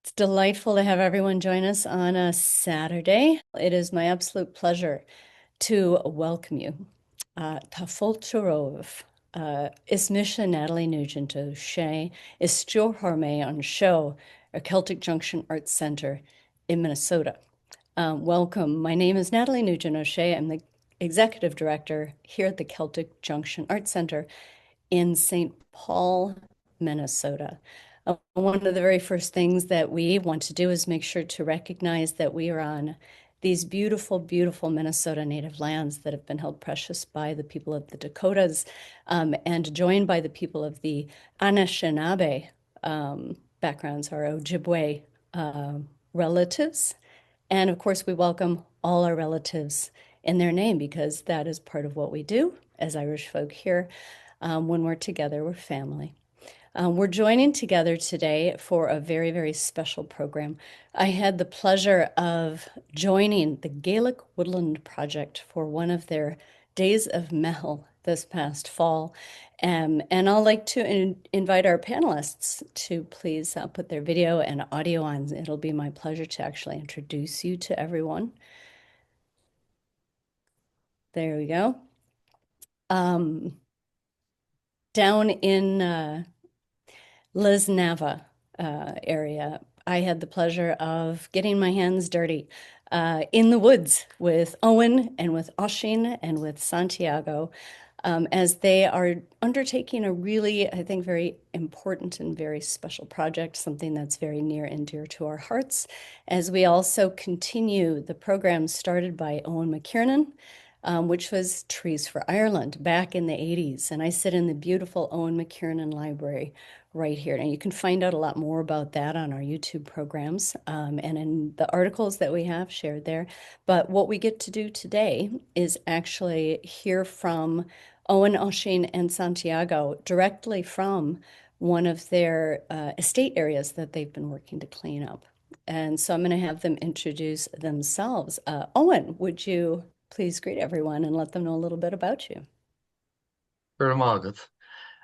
It's delightful to have everyone join us on a Saturday. It is my absolute pleasure to welcome you. Tá Fultarov, is Misha Natalie Nugent to Shea, is Stjórharme on show at Celtic Junction Arts Center in Minnesota. Welcome. My name is Natalie Nugent O'Shea. I'm the executive director here at the Celtic Junction Arts Center in St. Paul, Minnesota. One of the very first things that we want to do is make sure to recognize that we are on these beautiful, beautiful Minnesota native lands that have been held precious by the people of the Dakotas and joined by the people of the Anishinaabe backgrounds, our Ojibwe relatives. And of course, we welcome all our relatives in their name because that is part of what we do as Irish folk here. When we're together, we're family. We're joining together today for a very, very special program. I had the pleasure of joining the Gaelic Woodland Project for one of their days of Néill this past fall. And I'd like to invite our panelists to please put their video and audio on. It'll be my pleasure to actually introduce you to everyone. There we go. Down in Lisnava area, I had the pleasure of getting my hands dirty in the woods with Eoghan and with Oisín and with Santiago as they are undertaking a really, I think, very important and very special project, something that's very near and dear to our hearts, as we also continue the program started by Eoghan McKiernan, which was Trees for Ireland back in the 80s. And I sit in the beautiful Eoghan McKiernan Library right here. And you can find out a lot more about that on our YouTube programs and in the articles that we have shared there. But what we get to do today is actually hear from Eoghan, Oisín, and Santiago directly from one of their estate areas that they've been working to clean up. And so I'm going to have them introduce themselves. Eoghan, would you please greet everyone and let them know a little bit about you? Sure, Margaret.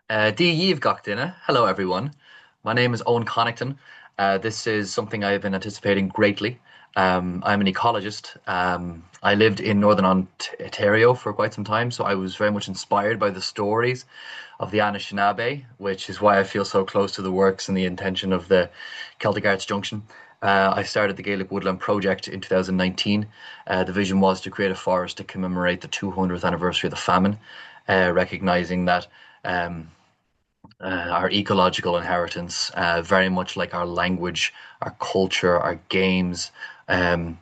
Díomh gach duine. Hello, everyone. My name is Eoghan Connaughton. This is something I've been anticipating greatly. I'm an ecologist. I lived in Northern Ontario for quite some time, so I was very much inspired by the stories of the Anishinaabe, which is why I feel so close to the works and the intention of the Celtic Arts Junction. I started the Gaelic Woodland Project in 2019. The vision was to create a forest to commemorate the 200th anniversary of the famine, recognizing that our ecological inheritance, very much like our language, our culture, our games, um,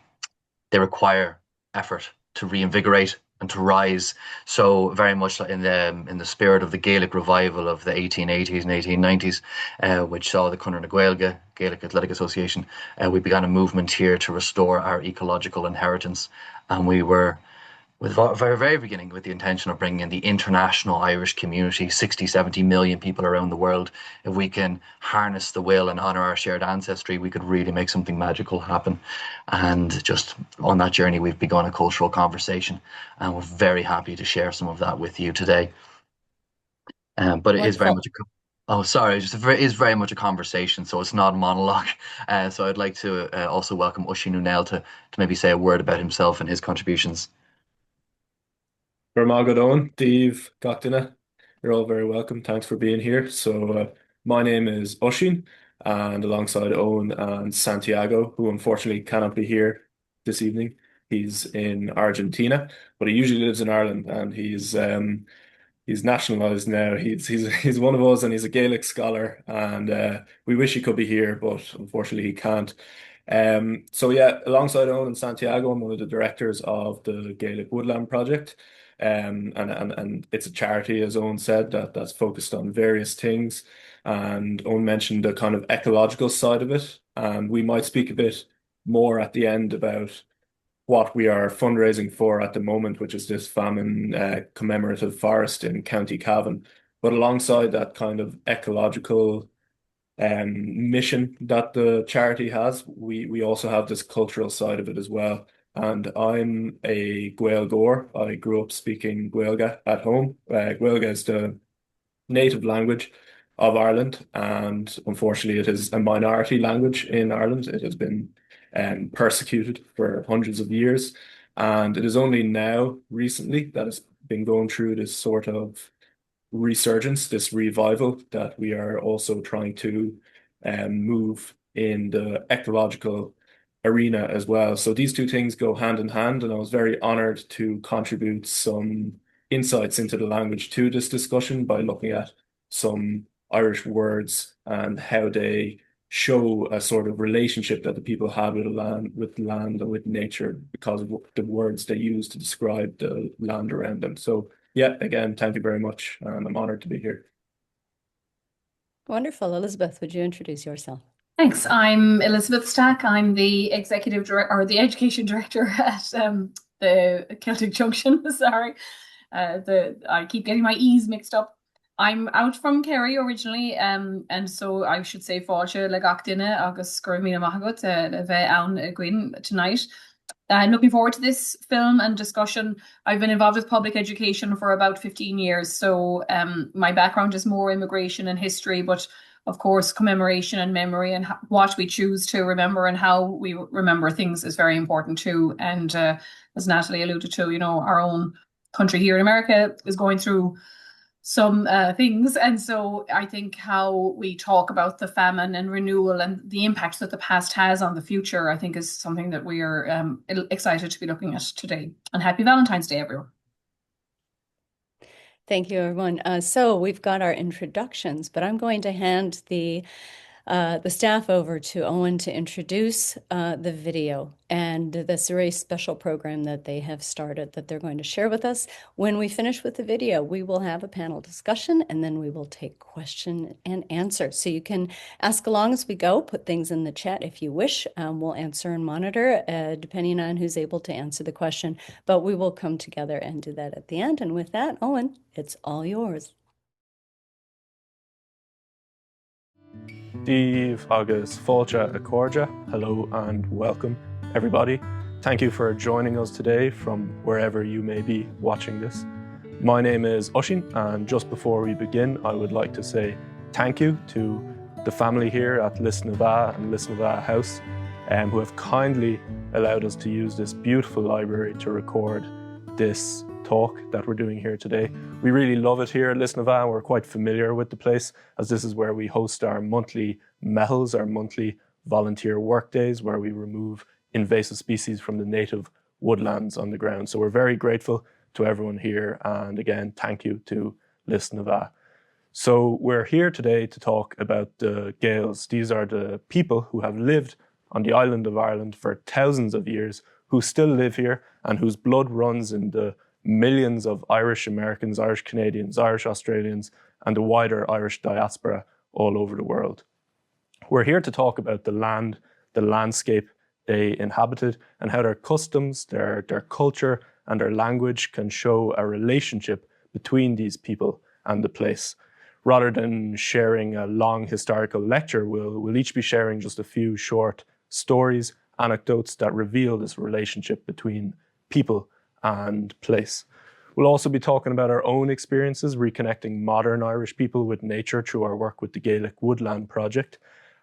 they require effort to reinvigorate and to rise. So very much in the spirit of the Gaelic revival of the 1880s and 1890s, which saw the Conradh na Gaeilge Gaelic Athletic Association, we began a movement here to restore our ecological inheritance, and we were with the very, very beginning with the intention of bringing in the international Irish community, 60, 70 million people around the world. If we can harness the will and honor our shared ancestry, we could really make something magical happen. And just on that journey, we've begun a cultural conversation, and we're very happy to share some of that with you today. But it is very Wonderful. much oh, sorry, it is very much a conversation, so it's not a monologue. So I'd like to also welcome Oisín Néill to maybe say a word about himself and his contributions. Owen, Dave, Gachtina, you're all very welcome. Thanks for being here. My name is Oisín, and alongside Owen and Santiago, who unfortunately cannot be here this evening, he's in Argentina, but he usually lives in Ireland, and he's nationalized now. He's one of us, and he's a Gaelic scholar, and we wish he could be here, but unfortunately he can't. So yeah, alongside Owen and Santiago, I'm one of the directors of the Gaelic Woodland Project. And it's a charity, as Owen said, that's focused on various things. And Owen mentioned the kind of ecological side of it. And we might speak a bit more at the end about what we are fundraising for at the moment, which is this famine commemorative forest in County Cavan. But alongside that kind of ecological mission that the charity has, we also have this cultural side of it as well. And I'm a Gael. I grew up speaking Gaeilge at home. Gaeilge is the native language of Ireland, and unfortunately, it is a minority language in Ireland. It has been persecuted for hundreds of years, and it is only now, recently, that it's been going through this sort of resurgence, this revival that we are also trying to move in the ecological arena as well. So these two things go hand in hand, and I was very honored to contribute some insights into the language to this discussion by looking at some Irish words and how they show a sort of relationship that the people had with land and with nature because of the words they use to describe the land around them. So yeah, again, thank you very much, and I'm honored to be here. Wonderful. Elizabeth, would you introduce yourself? Thanks. I'm Elizabeth Stack. I'm the executive director or the education director at the Celtic Junction. Sorry, I keep getting my E's mixed up. I'm out from Kerry originally, and so I should say fáilte le gach duine agus gur míle maith agat le bheith ann againn tonight. I'm looking forward to this film and discussion. I've been involved with public education for about 15 years, so my background is more immigration and history, but of course, commemoration and memory and what we choose to remember and how we remember things is very important too. And as Natalie alluded to, you know, our own country here in America is going through some things. And so I think how we talk about the famine and renewal and the impact that the past has on the future, I think is something that we are excited to be looking at today. And happy Valentine's Day, everyone. Thank you, everyone. So we've got our introductions, but I'm going to hand the staff over to Eoghan to introduce the video and this very special program that they have started that they're going to share with us. When we finish with the video, we will have a panel discussion and then we will take question and answer. So you can ask along as we go, put things in the chat if you wish. We'll answer and monitor depending on who's able to answer the question, but we will come together and do that at the end. And with that, Eoghan, it's all yours. Díobh agus fáilte a cóide. Hello and welcome, everybody. Thank you for joining us today from wherever you may be watching this. My name is Oisín, and just before we begin, I would like to say thank you to the family here at Lisnavagh and Lisnavagh House, who have kindly allowed us to use this beautiful library to record this talk that we're doing here today. We really love it here at Lisnavagh. We're quite familiar with the place, as this is where we host our monthly mehels, our monthly volunteer work days, where we remove invasive species from the native woodlands on the ground. So we're very grateful to everyone here, and again, thank you to Lisnavagh. So we're here today to talk about the Gaels. These are the people who have lived on the island of Ireland for thousands of years, who still live here and whose blood runs in the millions of Irish Americans, Irish Canadians, Irish Australians, and the wider Irish diaspora all over the world. We're here to talk about the land, the landscape they inhabited, and how their customs, their culture, and their language can show a relationship between these people and the place. Rather than sharing a long historical lecture, we'll each be sharing just a few short stories, anecdotes that reveal this relationship between people and place. We'll also be talking about our own experiences reconnecting modern Irish people with nature through our work with the Gaelic Woodland Project.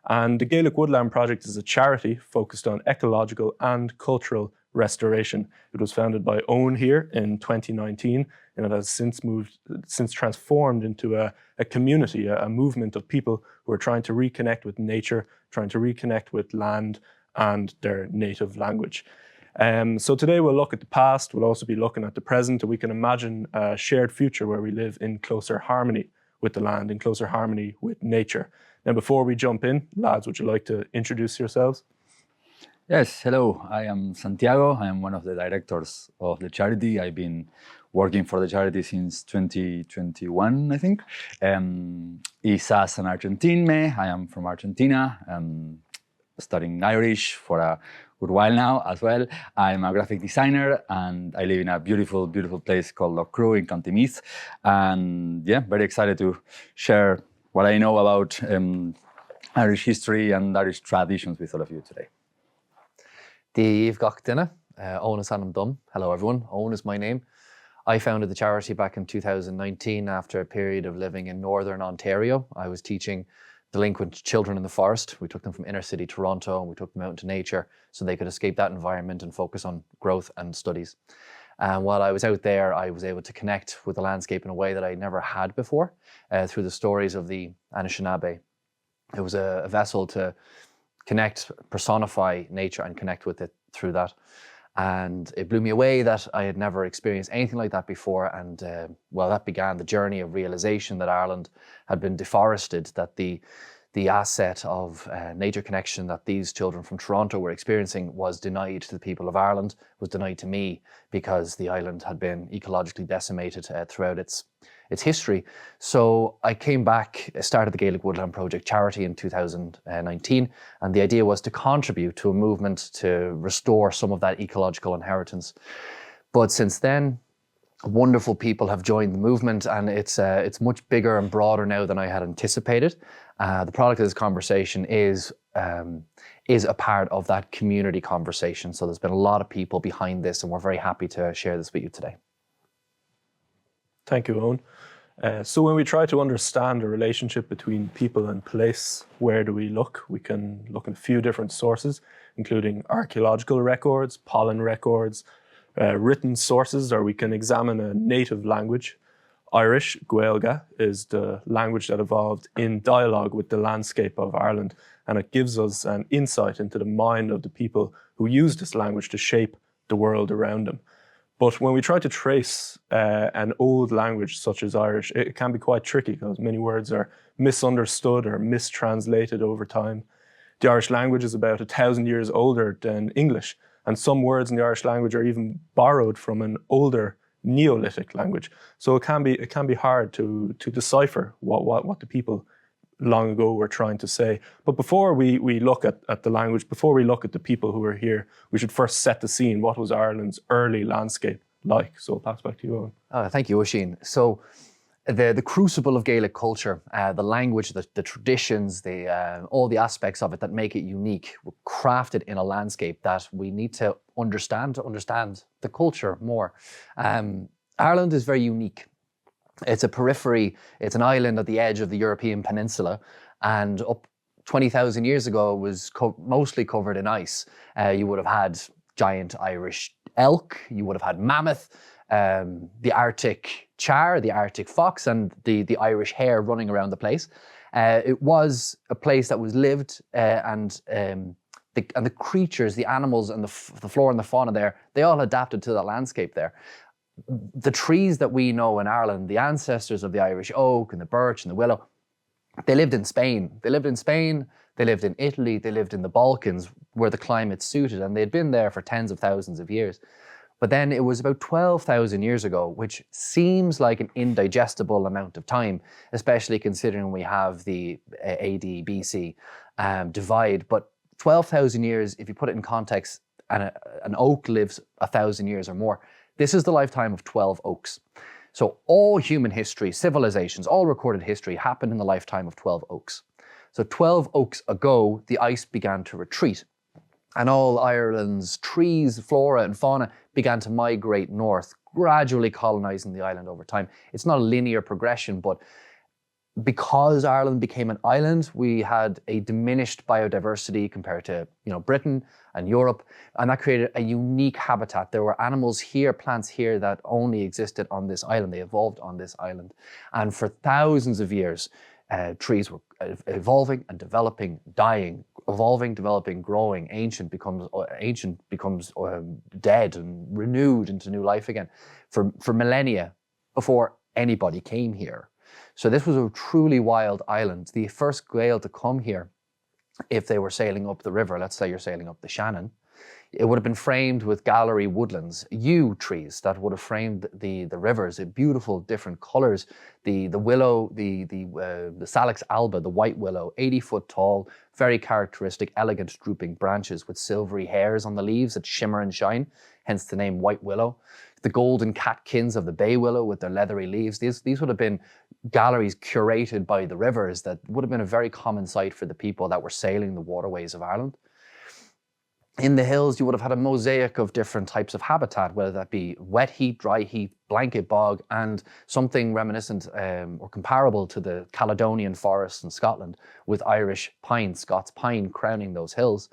And the Gaelic Woodland Project is a charity focused on ecological and cultural restoration. It was founded by Eoghan here in 2019, and it has since transformed into a community, a movement of people who are trying to reconnect with nature, trying to reconnect with land and their native language. So today we'll look at the past, we'll also be looking at the present, and we can imagine a shared future where we live in closer harmony with the land, in closer harmony with nature. Now, before we jump in, lads, would you like to introduce yourselves? Yes, hello, I am Santiago. I am one of the directors of the charity. I've been working for the charity since 2021, I think. Is as an Argentine me. I am from Argentina, studying Irish for a good while now as well. I'm a graphic designer and I live in a beautiful, beautiful place called Loughcrew in County Meath. And yeah, very excited to share what I know about Irish history and Irish traditions with all of you today. Díobh gach duine. Eoghan is Anam Dum. Hello everyone. Eoghan is my name. I founded the charity back in 2019 after a period of living in Northern Ontario. I was teaching delinquent children in the forest. We took them from inner city Toronto and we took them out into nature so they could escape that environment and focus on growth and studies. And while I was out there, I was able to connect with the landscape in a way that I never had before through the stories of the Anishinaabe. It was a vessel to connect, personify nature and connect with it through that. And it blew me away that I had never experienced anything like that before. And well, that began the journey of realization that Ireland had been deforested, that the asset of nature connection that these children from Toronto were experiencing was denied to the people of Ireland, was denied to me, because the island had been ecologically decimated throughout its history. So I came back, started the Gaelic Woodland Project charity in 2019, and the idea was to contribute to a movement to restore some of that ecological inheritance. But since then, wonderful people have joined the movement, and it's much bigger and broader now than I had anticipated. The product of this conversation is a part of that community conversation. So there's been a lot of people behind this, and we're very happy to share this with you today. Thank you, Eoghan. So when we try to understand the relationship between people and place, where do we look? We can look at a few different sources, including archaeological records, pollen records, written sources, or we can examine a native language. Irish, Gaeilge, is the language that evolved in dialogue with the landscape of Ireland, and it gives us an insight into the mind of the people who use this language to shape the world around them. But when we try to trace an old language such as Irish, it can be quite tricky because many words are misunderstood or mistranslated over time. The Irish language is about 1,000 years older than English, and some words in the Irish language are even borrowed from an older Neolithic language. So it can be hard to decipher what the people long ago were trying to say. But before we look at the language, before we look at the people who were here, we should first set the scene. What was Ireland's early landscape like? So I'll pass back to you, Eoghan. Thank you, Oisín. So the crucible of Gaelic culture, the language, the traditions, all the aspects of it that make it unique, were crafted in a landscape that we need to understand the culture more. Ireland is very unique. It's a periphery, it's an island at the edge of the European peninsula, and up 20,000 years ago it was mostly covered in ice. You would have had giant Irish elk, you would have had mammoth, the Arctic char, the Arctic fox, and the Irish hare running around the place. It was a place that was lived, and the creatures, the animals, and the flora and the fauna there, they all adapted to the landscape there. The trees that we know in Ireland, the ancestors of the Irish oak and the birch and the willow, they lived in Spain. They lived in Italy, they lived in the Balkans where the climate suited, and they'd been there for tens of thousands of years. But then it was about 12,000 years ago, which seems like an indigestible amount of time, especially considering we have the AD, BC divide. But 12,000 years, if you put it in context, and an oak lives 1,000 years or more, this is the lifetime of 12 oaks. So all human history, civilizations, all recorded history happened in the lifetime of 12 oaks. So 12 oaks ago, the ice began to retreat, and all Ireland's trees, flora and fauna began to migrate north, gradually colonizing the island over time. It's not a linear progression, but because Ireland became an island, we had a diminished biodiversity compared to, Britain and Europe, and that created a unique habitat. There were animals here, plants here that only existed on this island. They evolved on this island. And for thousands of years, trees were evolving and developing, dying, evolving, developing, growing. Ancient becomes dead and renewed into new life again for millennia before anybody came here. So this was a truly wild island. The first Gael to come here, if they were sailing up the river, let's say you're sailing up the Shannon, it would have been framed with gallery woodlands, yew trees that would have framed the rivers in beautiful different colors. The willow, the Salix alba, the white willow, 80-foot tall, very characteristic, elegant drooping branches with silvery hairs on the leaves that shimmer and shine, hence the name white willow. The golden catkins of the bay willow with their leathery leaves. These would have been galleries curated by the rivers that would have been a very common sight for the people that were sailing the waterways of Ireland. In the hills, you would have had a mosaic of different types of habitat, whether that be wet heath, dry heath, blanket bog, and something reminiscent or comparable to the Caledonian forests in Scotland, with Irish pine, Scots pine, crowning those hills.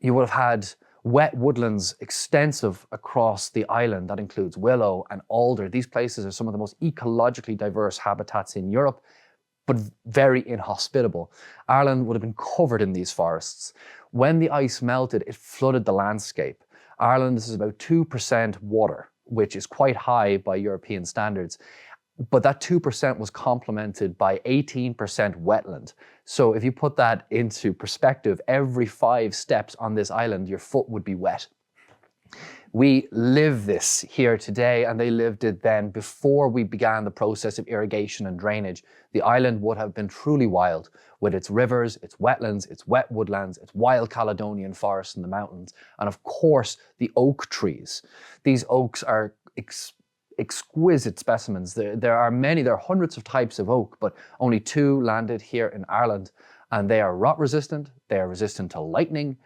You would have had wet woodlands extensive across the island. That includes willow and alder. These places are some of the most ecologically diverse habitats in Europe, but very inhospitable. Ireland would have been covered in these forests. When the ice melted, it flooded the landscape. Ireland is about 2% water, which is quite high by European standards. But that 2% was complemented by 18% wetland. So if you put that into perspective, every 5 steps on this island, your foot would be wet. We live this here today, and they lived it then before we began the process of irrigation and drainage. The island would have been truly wild, with its rivers, its wetlands, its wet woodlands, its wild Caledonian forests in the mountains, and of course, the oak trees. These oaks are exquisite specimens. There are hundreds of types of oak, but only 2 landed here in Ireland, and they are rot resistant, they are resistant to lightning,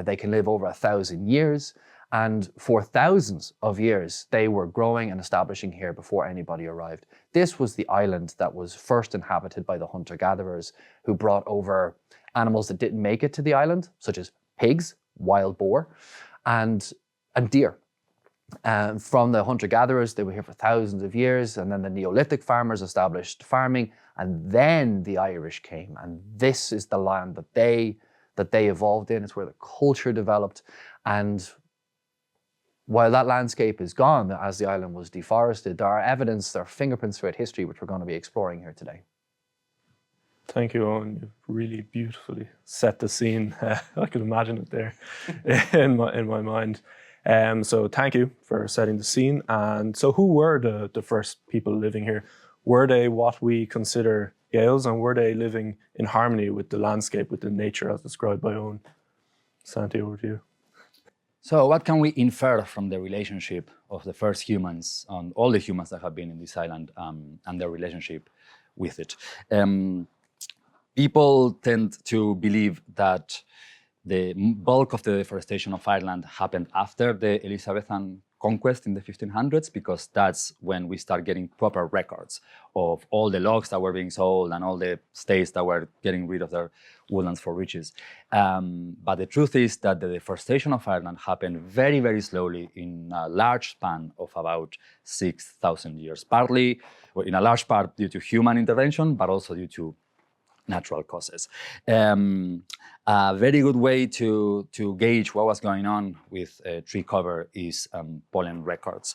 they can live over 1,000 years, and for thousands of years, they were growing and establishing here before anybody arrived. This was the island that was first inhabited by the hunter-gatherers, who brought over animals that didn't make it to the island, such as pigs, wild boar, and deer. From the hunter-gatherers, they were here for thousands of years, and then the Neolithic farmers established farming, and then the Irish came, and this is the land that they evolved in. It's where the culture developed, and while that landscape is gone, as the island was deforested, there are fingerprints throughout history, which we're going to be exploring here today. Thank you, Owen. You've really beautifully set the scene. I could imagine it there in my mind. So thank you for setting the scene. And so who were the first people living here? Were they what we consider Gaels, and were they living in harmony with the landscape, with the nature as described by Owen? Santi, over to you. So what can we infer from the relationship of the first humans, and all the humans that have been in this island, and their relationship with it? People tend to believe that the bulk of the deforestation of Ireland happened after the Elizabethan conquest in the 1500s, because that's when we start getting proper records of all the logs that were being sold and all the states that were getting rid of their woodlands for riches. But the truth is that the deforestation of Ireland happened very, very slowly in a large span of about 6,000 years, partly, well, in a large part due to human intervention, but also due to natural causes. A very good way to gauge what was going on with tree cover is pollen records,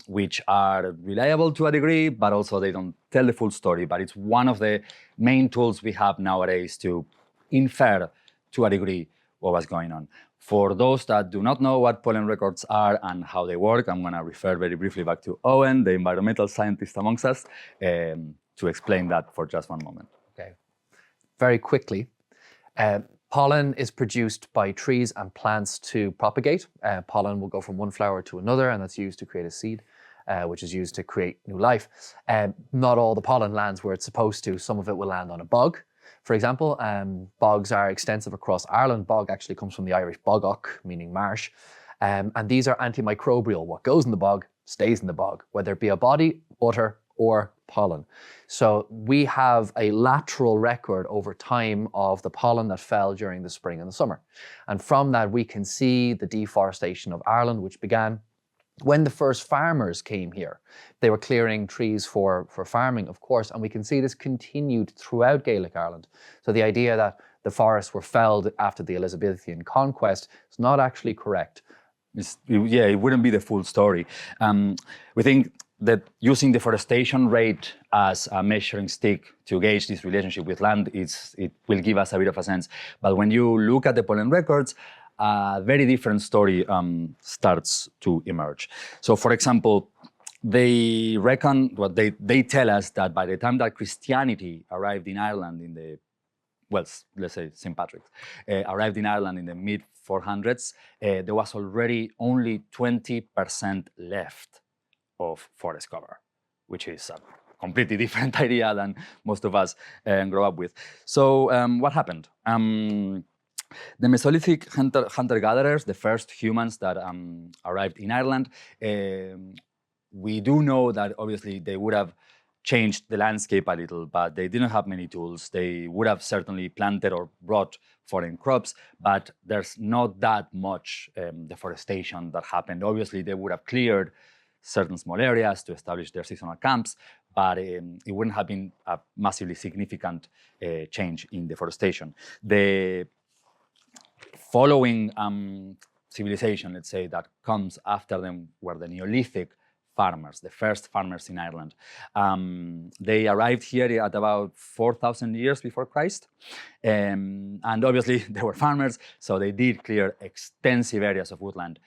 which are reliable to a degree, but also they don't tell the full story. But it's one of the main tools we have nowadays to infer to a degree what was going on. For those that do not know what pollen records are and how they work, I'm going to refer very briefly back to Owen, the environmental scientist amongst us, to explain that for just one moment. Okay, very quickly. Pollen is produced by trees and plants to propagate. Pollen will go from one flower to another, and that's used to create a seed, which is used to create new life. Not all the pollen lands where it's supposed to. Some of it will land on a bog, for example. Bogs are extensive across Ireland. Bog actually comes from the Irish bogach, meaning marsh. And these are antimicrobial. What goes in the bog stays in the bog, whether it be a body, butter, or pollen. So we have a lateral record over time of the pollen that fell during the spring and the summer. And from that, we can see the deforestation of Ireland, which began when the first farmers came here. They were clearing trees for farming, of course, and we can see this continued throughout Gaelic Ireland. So the idea that the forests were felled after the Elizabethan conquest is not actually correct. It wouldn't be the full story. We think that using deforestation rate as a measuring stick to gauge this relationship with land, it will give us a bit of a sense. But when you look at the pollen records, a very different story starts to emerge. So, for example, they reckon, well, they tell us that by the time that Christianity arrived in Ireland in the, well, let's say St. Patrick's, arrived in Ireland in the mid-400s, there was already only 20% left of forest cover, which is a completely different idea than most of us grow up with. So what happened? The Mesolithic hunter-gatherers, the first humans that arrived in Ireland, we do know that obviously they would have changed the landscape a little, but they didn't have many tools. They would have certainly planted or brought foreign crops, but there's not that much deforestation that happened. Obviously, they would have cleared certain small areas to establish their seasonal camps, but it wouldn't have been a massively significant change in deforestation. The following civilization, let's say, that comes after them were the Neolithic farmers, the first farmers in Ireland. They arrived here at about 4,000 years before Christ. And obviously they were farmers, so they did clear extensive areas of woodland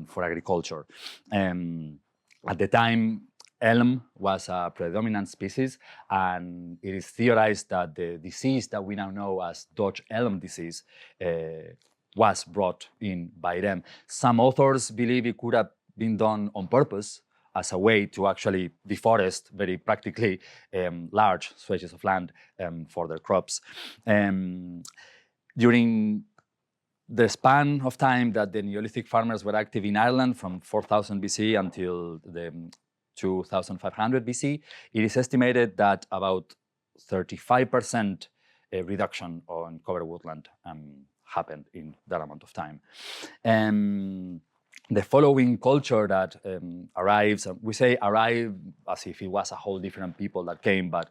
for agriculture. At the time, elm was a predominant species, and it is theorized that the disease that we now know as Dutch elm disease was brought in by them. Some authors believe it could have been done on purpose as a way to actually deforest very practically large stretches of land for their crops. During the span of time that the Neolithic farmers were active in Ireland, from 4000 BC until the 2500 BC, it is estimated that about 35% reduction on cover woodland happened in that amount of time. The following culture that arrives, we say arrive as if it was a whole different people that came, but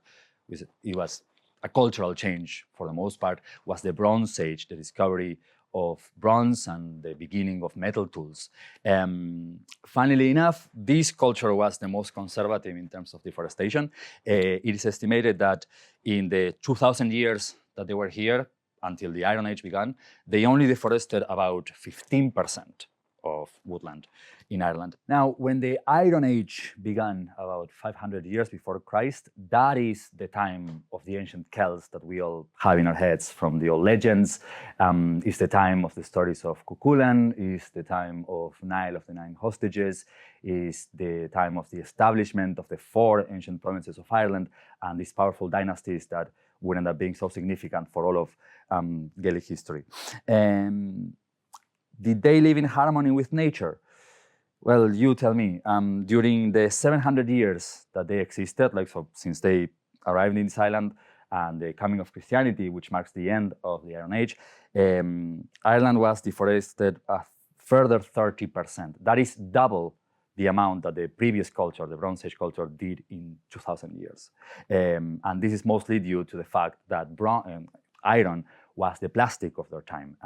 it was a cultural change for the most part, was the Bronze Age, the discovery of bronze and the beginning of metal tools. Funnily enough, this culture was the most conservative in terms of deforestation. It is estimated that in the 2,000 years that they were here, until the Iron Age began, they only deforested about 15% of woodland in Ireland. Now, when the Iron Age began about 500 years before Christ, that is the time of the ancient Celts that we all have in our heads from the old legends. It's the time of the stories of Cuchulainn, it's the time of Néill of the Nine Hostages, it's the time of the establishment of the 4 ancient provinces of Ireland and these powerful dynasties that would end up being so significant for all of Gaelic history. Did they live in harmony with nature? Well, you tell me. During the 700 years that they existed, since they arrived in this island and the coming of Christianity, which marks the end of the Iron Age, Ireland was deforested a further 30%. That is double the amount that the previous culture, the Bronze Age culture, did in 2,000 years. And this is mostly due to the fact that iron was the plastic of their time.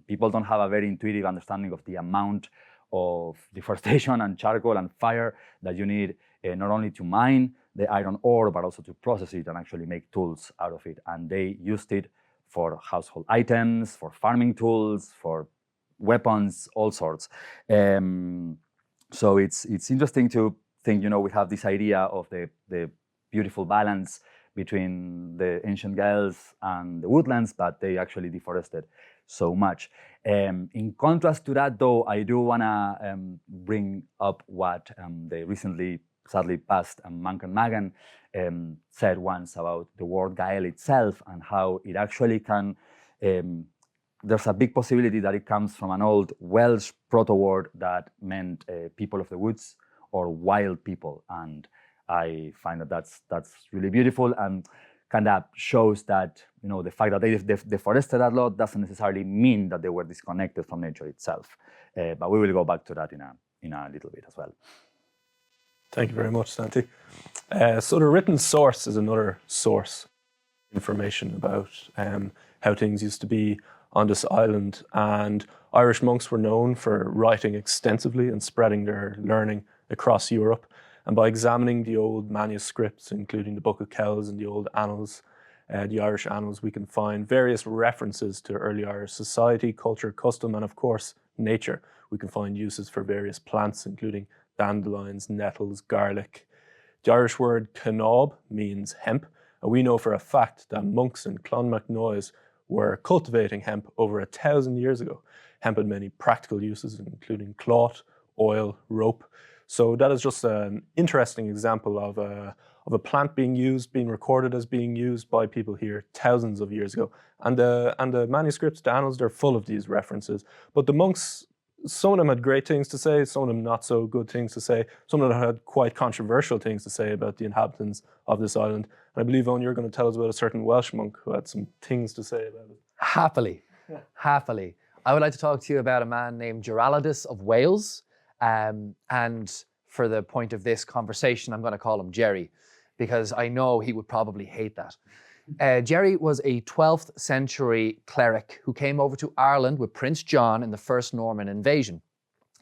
People don't have a very intuitive understanding of the amount of deforestation and charcoal and fire that you need not only to mine the iron ore, but also to process it and actually make tools out of it. And they used it for household items, for farming tools, for weapons, all sorts. So it's interesting to think, we have this idea of the beautiful balance between the ancient Gaels and the woodlands, but they actually deforested so much. In contrast to that, though, I do want to bring up what the recently, sadly passed Mancan Magan said once about the word Gael itself and how it actually can, there's a big possibility that it comes from an old Welsh proto-word that meant people of the woods or wild people. And I find that that's really beautiful and kind of shows that the fact that they deforested a lot doesn't necessarily mean that they were disconnected from nature itself. But we will go back to that in a little bit as well. Thank you very much, Santi. So the written source is another source information about how things used to be on this island, and Irish monks were known for writing extensively and spreading their learning across Europe. And by examining the old manuscripts, including the Book of Kells and the old annals, the Irish annals, we can find various references to early Irish society, culture, custom, and of course, nature. We can find uses for various plants, including dandelions, nettles, garlic. The Irish word Connaughton means hemp, and we know for a fact that monks in Clonmacnoise were cultivating hemp over 1,000 years ago. Hemp had many practical uses, including cloth, oil, rope. So that is just an interesting example of of a plant being recorded as being used by people here thousands of years ago. And the manuscripts, the annals, they're full of these references. But the monks, some of them had great things to say, some of them not so good things to say, some of them had quite controversial things to say about the inhabitants of this island. And I believe, Owen, you're going to tell us about a certain Welsh monk who had some things to say about it. Happily. I would like to talk to you about a man named Geraldus of Wales. And for the point of this conversation, I'm going to call him Jerry, because I know he would probably hate that. Jerry was a 12th century cleric who came over to Ireland with Prince John in the first Norman invasion.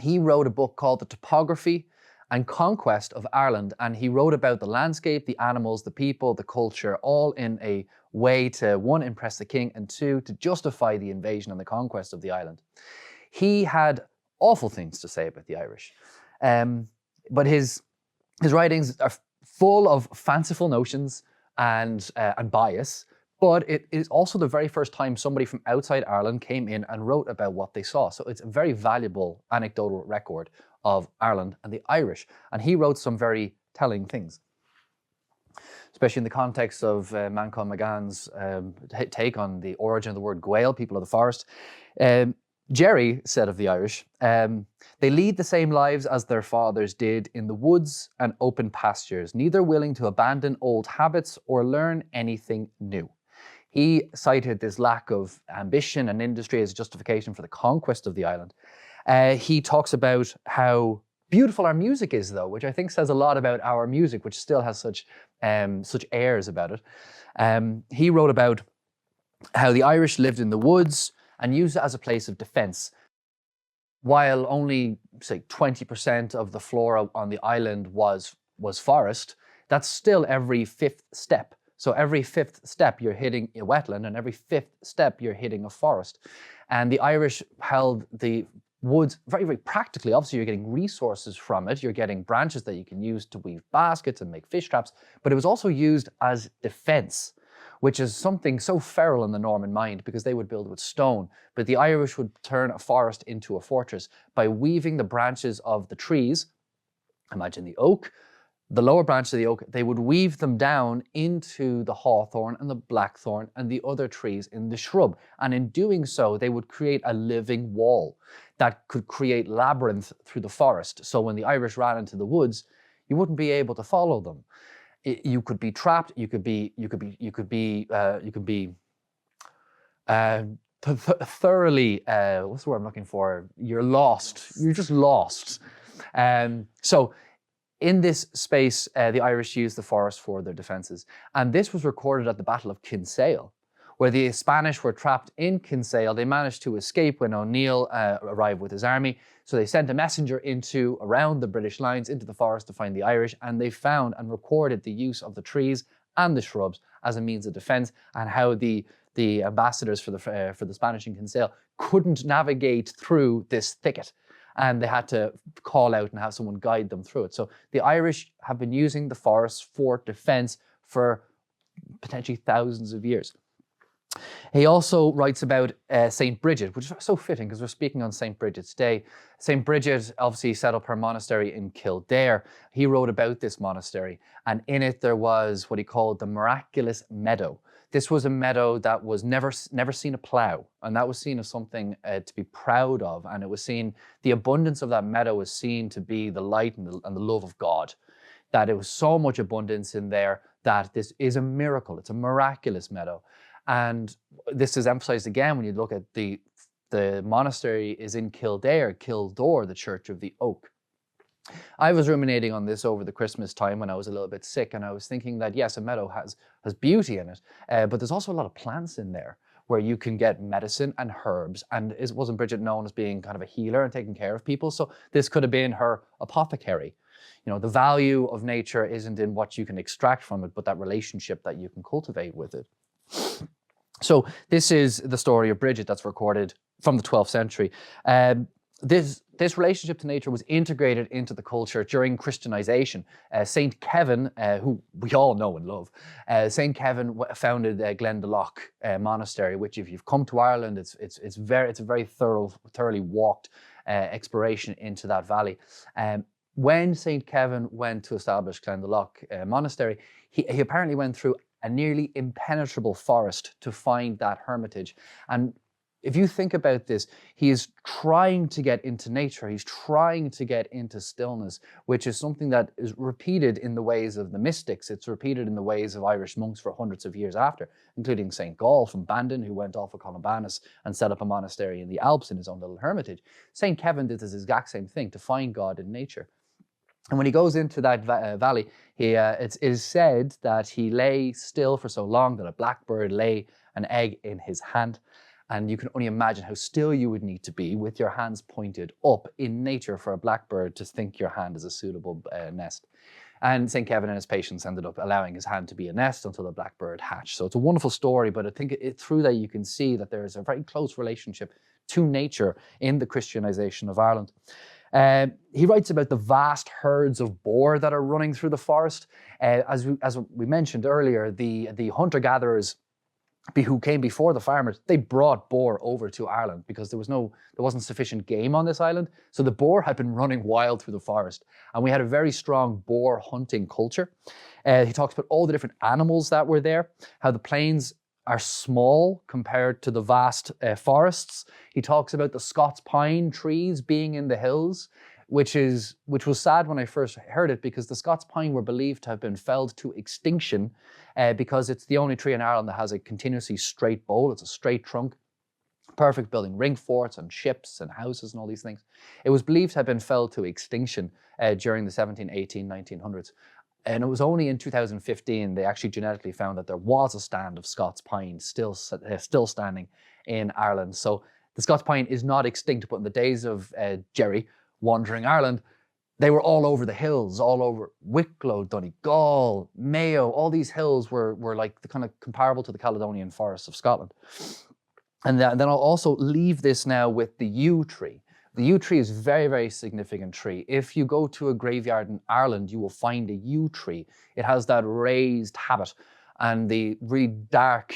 He wrote a book called The Topography and Conquest of Ireland, and he wrote about the landscape, the animals, the people, the culture, all in a way to, one, impress the king, and two, to justify the invasion and the conquest of the island. He had awful things to say about the Irish, but his writings are full of fanciful notions and bias, but it is also the very first time somebody from outside Ireland came in and wrote about what they saw. So it's a very valuable anecdotal record of Ireland and the Irish. And he wrote some very telling things, especially in the context of Manchán Magan's take on the origin of the word Gael, people of the forest. Jerry said of the Irish, they lead the same lives as their fathers did in the woods and open pastures, neither willing to abandon old habits or learn anything new. He cited this lack of ambition and industry as a justification for the conquest of the island. He talks about how beautiful our music is, though, which I think says a lot about our music, which still has such airs about it. He wrote about how the Irish lived in the woods and used it as a place of defense. While only, say, 20% of the flora on the island was forest, that's still every fifth step. So every fifth step you're hitting a wetland, and every fifth step you're hitting a forest. And the Irish held the woods very, very practically. Obviously, you're getting resources from it. You're getting branches that you can use to weave baskets and make fish traps, but it was also used as defense, which is something so feral in the Norman mind, because they would build with stone. But the Irish would turn a forest into a fortress by weaving the branches of the trees. Imagine the oak, the lower branch of the oak, they would weave them down into the hawthorn and the blackthorn and the other trees in the shrub. And in doing so, they would create a living wall that could create labyrinth through the forest. So when the Irish ran into the woods, you wouldn't be able to follow them. You could be trapped. You could be thoroughly. What's the word I'm looking for? You're lost. You're just lost. So in this space, the Irish used the forest for their defenses, and this was recorded at the Battle of Kinsale, where the Spanish were trapped in Kinsale. They managed to escape when O'Neill arrived with his army. So they sent a messenger around the British lines into the forest to find the Irish, and they found and recorded the use of the trees and the shrubs as a means of defense, and how the ambassadors for the Spanish in Kinsale couldn't navigate through this thicket, and they had to call out and have someone guide them through it. So the Irish have been using the forests for defense for potentially thousands of years. He also writes about St. Bridget, which is so fitting because we're speaking on St. Bridget's Day. St. Bridget obviously set up her monastery in Kildare. He wrote about this monastery, and in it there was what he called the miraculous meadow. This was a meadow that was never seen a plough, and that was seen as something to be proud of. And it was seen, the abundance of that meadow was seen to be the light and the love of God. That it was so much abundance in there that this is a miracle. It's a miraculous meadow. And this is emphasized again when you look at the monastery is in Kildare, the Church of the Oak. I was ruminating on this over the Christmas time when I was a little bit sick, and I was thinking that yes, a meadow has beauty in it, but there's also a lot of plants in there where you can get medicine and herbs. And wasn't Bridget known as being kind of a healer and taking care of people? So this could have been her apothecary. You know, the value of nature isn't in what you can extract from it, but that relationship that you can cultivate with it. So this is the story of Bridget that's recorded from the 12th century. This relationship to nature was integrated into the culture during Christianization. Saint Kevin, who we all know and love, Saint Kevin founded Glendalough Monastery, which, if you've come to Ireland, it's a very thoroughly walked exploration into that valley. when St. Kevin went to establish Glendalough Monastery, he apparently went through a nearly impenetrable forest to find that hermitage. And if you think about this, he is trying to get into nature. He's trying to get into stillness, which is something that is repeated in the ways of the mystics. It's repeated in the ways of Irish monks for hundreds of years after, including St. Gael from Bandon, who went off of Columbanus and set up a monastery in the Alps in his own little hermitage. St. Kevin did this exact same thing, to find God in nature. And when he goes into that valley, it is said that he lay still for so long that a blackbird lay an egg in his hand. And you can only imagine how still you would need to be with your hands pointed up in nature for a blackbird to think your hand is a suitable nest. And St. Kevin and his patients ended up allowing his hand to be a nest until the blackbird hatched. So it's a wonderful story, but I think through that you can see that there is a very close relationship to nature in the Christianization of Ireland. He writes about the vast herds of boar that are running through the forest. As we mentioned earlier, the hunter-gatherers who came before the farmers, they brought boar over to Ireland because there wasn't sufficient game on this island. So the boar had been running wild through the forest, and we had a very strong boar hunting culture. He talks about all the different animals that were there, how the plains are small compared to the vast forests. He talks about the Scots pine trees being in the hills, which was sad when I first heard it, because the Scots pine were believed to have been felled to extinction because it's the only tree in Ireland that has a continuously straight bole. It's a straight trunk, perfect building ring forts and ships and houses and all these things. It was believed to have been felled to extinction during the 17, 18, 1900s. And it was only in 2015 they actually genetically found that there was a stand of Scots pine still standing in Ireland. So the Scots pine is not extinct, but in the days of Jerry wandering Ireland, they were all over the hills, all over Wicklow, Donegal, Mayo. All these hills were like the kind of comparable to the Caledonian forests of Scotland. And then I'll also leave this now with the yew tree. The yew tree is a very, very significant tree. If you go to a graveyard in Ireland, you will find a yew tree. It has that raised habit and the really dark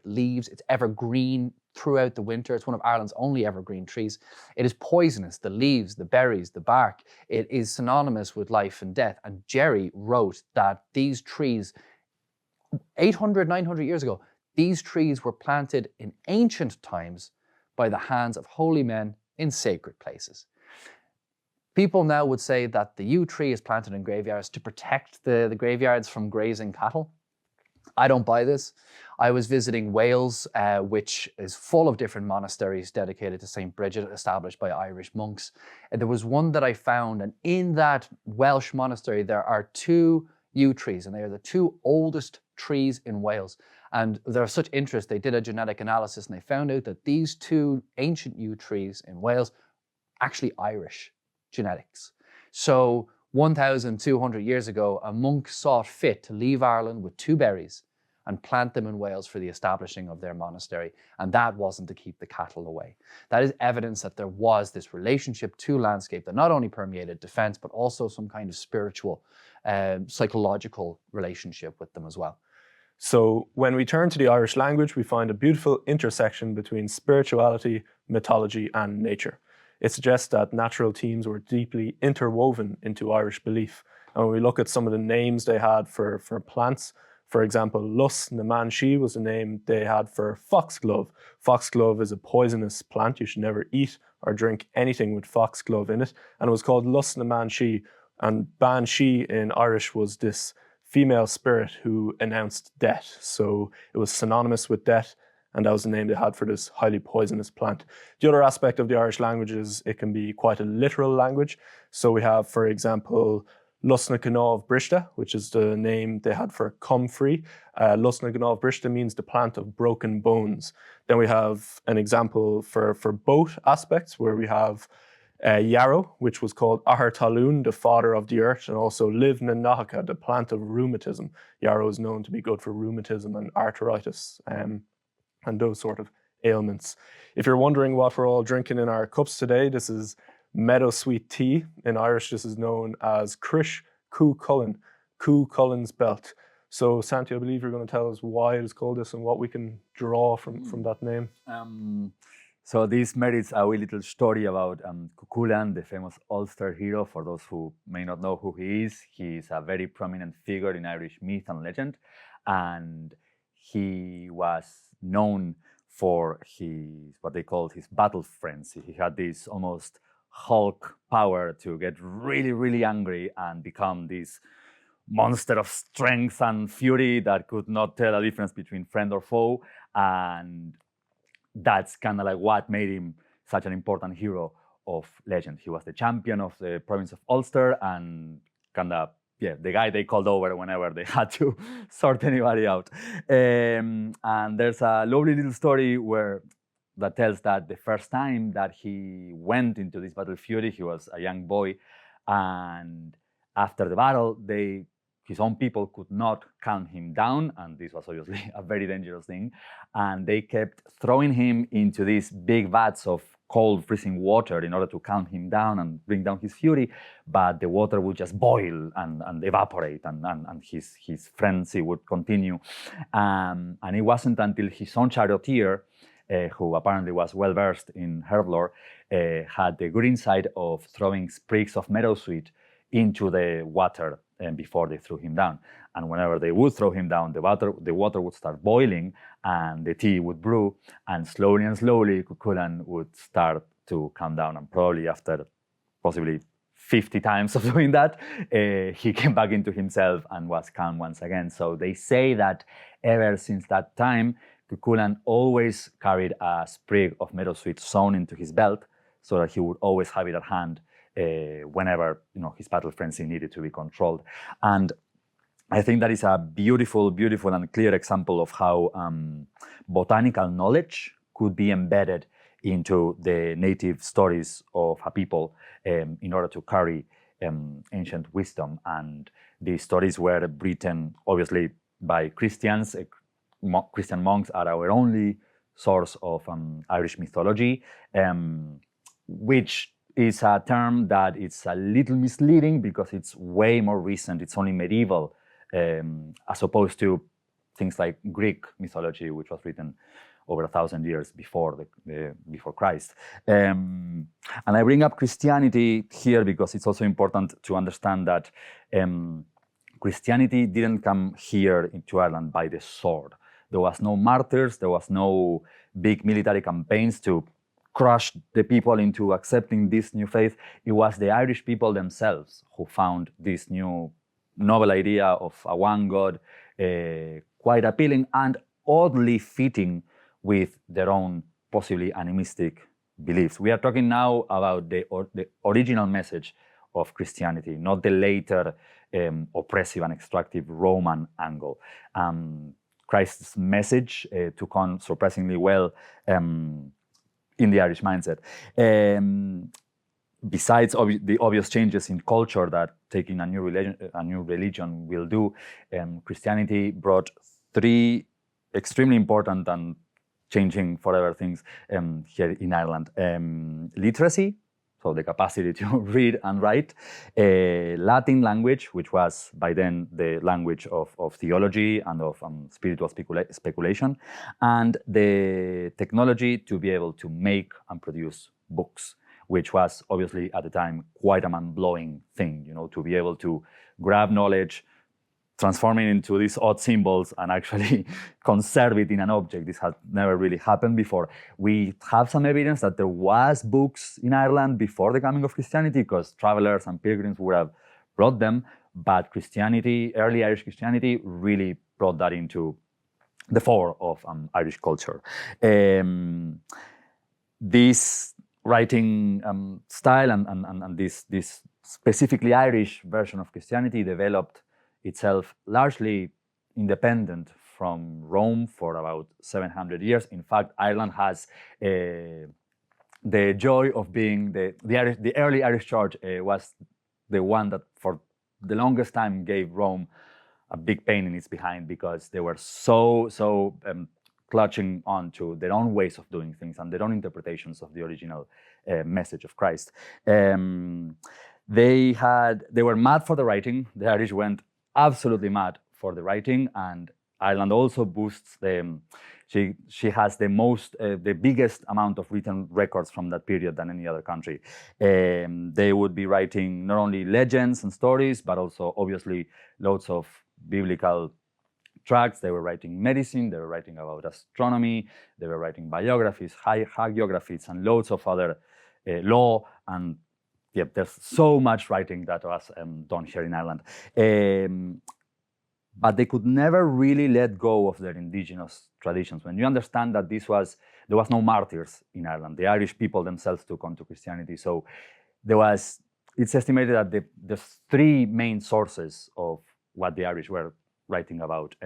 leaves. It's evergreen throughout the winter. It's one of Ireland's only evergreen trees. It is poisonous, the leaves, the berries, the bark. It is synonymous with life and death. And Jerry wrote that these trees, 800, 900 years ago, these trees were planted in ancient times by the hands of holy men in sacred places. People now would say that the yew tree is planted in graveyards to protect the graveyards from grazing cattle. I don't buy this. I was visiting Wales, which is full of different monasteries dedicated to St. Bridget, established by Irish monks. And there was one that I found, and in that Welsh monastery, there are 2 yew trees, and they are the 2 oldest trees in Wales. And they're of such interest, they did a genetic analysis and they found out that these 2 ancient yew trees in Wales actually Irish genetics. So 1,200 years ago, a monk saw fit to leave Ireland with 2 berries and plant them in Wales for the establishing of their monastery. And that wasn't to keep the cattle away. That is evidence that there was this relationship to landscape that not only permeated defense, but also some kind of spiritual, psychological relationship with them as well. So when we turn to the Irish language, we find a beautiful intersection between spirituality, mythology, and nature. It suggests that natural themes were deeply interwoven into Irish belief. And when we look at some of the names they had for plants, for example, Lus na Man Shi was the name they had for foxglove. Foxglove is a poisonous plant. You should never eat or drink anything with foxglove in it. And it was called Lus na Man Shi. And Ban Shi in Irish was this female spirit who announced death. So it was synonymous with death, and that was the name they had for this highly poisonous plant. The other aspect of the Irish language is it can be quite a literal language. So we have, for example, Lusna Connaughton Brista, which is the name they had for comfrey. Lusna Connaughton Brista means the plant of broken bones. Then we have an example for both aspects, where we have yarrow, which was called Ahar Talún, the father of the earth, and also Liv na Nahaka, the plant of rheumatism. Yarrow is known to be good for rheumatism and arthritis and those sort of ailments. If you're wondering what we're all drinking in our cups today, this is meadow sweet tea. In Irish, this is known as Crish Cú Cullen, Cú Cullen's belt. So, Santi, I believe you're going to tell us why it is called this and what we can draw from that name. So this merits a wee little story about Cuchulainn, the famous Ulster hero. For those who may not know who he is a very prominent figure in Irish myth and legend, and he was known for his what they called his battle frenzy. He had this almost Hulk power to get really, really angry and become this monster of strength and fury that could not tell a difference between friend or foe. And that's kind of like what made him such an important hero of legend. He was the champion of the province of Ulster and kind of, yeah, the guy they called over whenever they had to sort anybody out. And there's a lovely little story that tells that the first time that he went into this battle fury, he was a young boy, and after the battle, his own people could not calm him down, and this was obviously a very dangerous thing, and they kept throwing him into these big vats of cold, freezing water in order to calm him down and bring down his fury, but the water would just boil and evaporate, and his frenzy would continue. And it wasn't until his own charioteer, who apparently was well-versed in herb lore, had the good insight of throwing sprigs of meadowsweet into the water before they threw him down. And whenever they would throw him down, the water would start boiling and the tea would brew, and slowly, Cuchulainn would start to calm down. And probably after possibly 50 times of doing that, he came back into himself and was calm once again. So they say that ever since that time, Cuchulainn always carried a sprig of meadowsweet sewn into his belt so that he would always have it at hand whenever his battle frenzy needed to be controlled. And I think that is a beautiful, beautiful and clear example of how botanical knowledge could be embedded into the native stories of a people in order to carry ancient wisdom. And these stories were written obviously by Christians. Christian monks are our only source of Irish mythology, which is a term that it's a little misleading because it's way more recent. It's only medieval, as opposed to things like Greek mythology, which was written over 1,000 years before before Christ. And I bring up Christianity here because it's also important to understand that Christianity didn't come here into Ireland by the sword. There was no martyrs, there was no big military campaigns to crush the people into accepting this new faith. It was the Irish people themselves who found this new novel idea of a one God quite appealing and oddly fitting with their own possibly animistic beliefs. We are talking now about the original message of Christianity, not the later oppressive and extractive Roman angle. Christ's message took on surprisingly well in the Irish mindset. Besides the obvious changes in culture that taking a new religion will do, Christianity brought three extremely important and changing forever things here in Ireland. Literacy, so the capacity to read and write, Latin language, which was by then the language of theology and of spiritual speculation, and the technology to be able to make and produce books, which was obviously at the time quite a mind-blowing thing, to be able to grab knowledge, transform it into these odd symbols and actually conserve it in an object. This had never really happened before. We have some evidence that there was books in Ireland before the coming of Christianity because travelers and pilgrims would have brought them, but Christianity, early Irish Christianity, really brought that into the fore of Irish culture. This writing style and this specifically Irish version of Christianity developed itself largely independent from Rome for about 700 years. In fact, Ireland has the joy of being the early Irish Church was the one that for the longest time gave Rome a big pain in its behind because they were so clutching on to their own ways of doing things and their own interpretations of the original message of Christ. They were mad for the writing. The Irish went absolutely mad for the writing, and Ireland also boasts she has the biggest amount of written records from that period than any other country. They would be writing not only legends and stories, but also obviously loads of biblical tracts. They were writing medicine, they were writing about astronomy, they were writing biographies, hagiographies, and loads of other law. And yeah, there's so much writing that was done here in Ireland. But they could never really let go of their indigenous traditions. When you understand that there was no martyrs in Ireland, the Irish people themselves took on to Christianity. So it's estimated that there's three main sources of what the Irish were writing about.